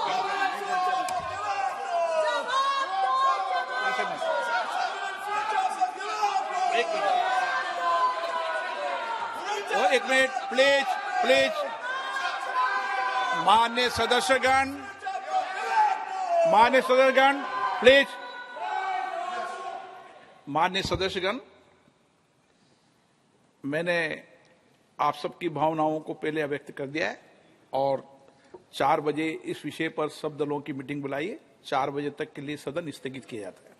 एक मिनट प्लीज मान्य सदस्यगण प्लीज। मान्य सदस्यगण, मैंने आप सबकी भावनाओं को पहले व्यक्त कर दिया है और 4 बजे इस विषय पर सब दलों की मीटिंग बुलाई है। 4 बजे तक के लिए सदन स्थगित किया जाता है।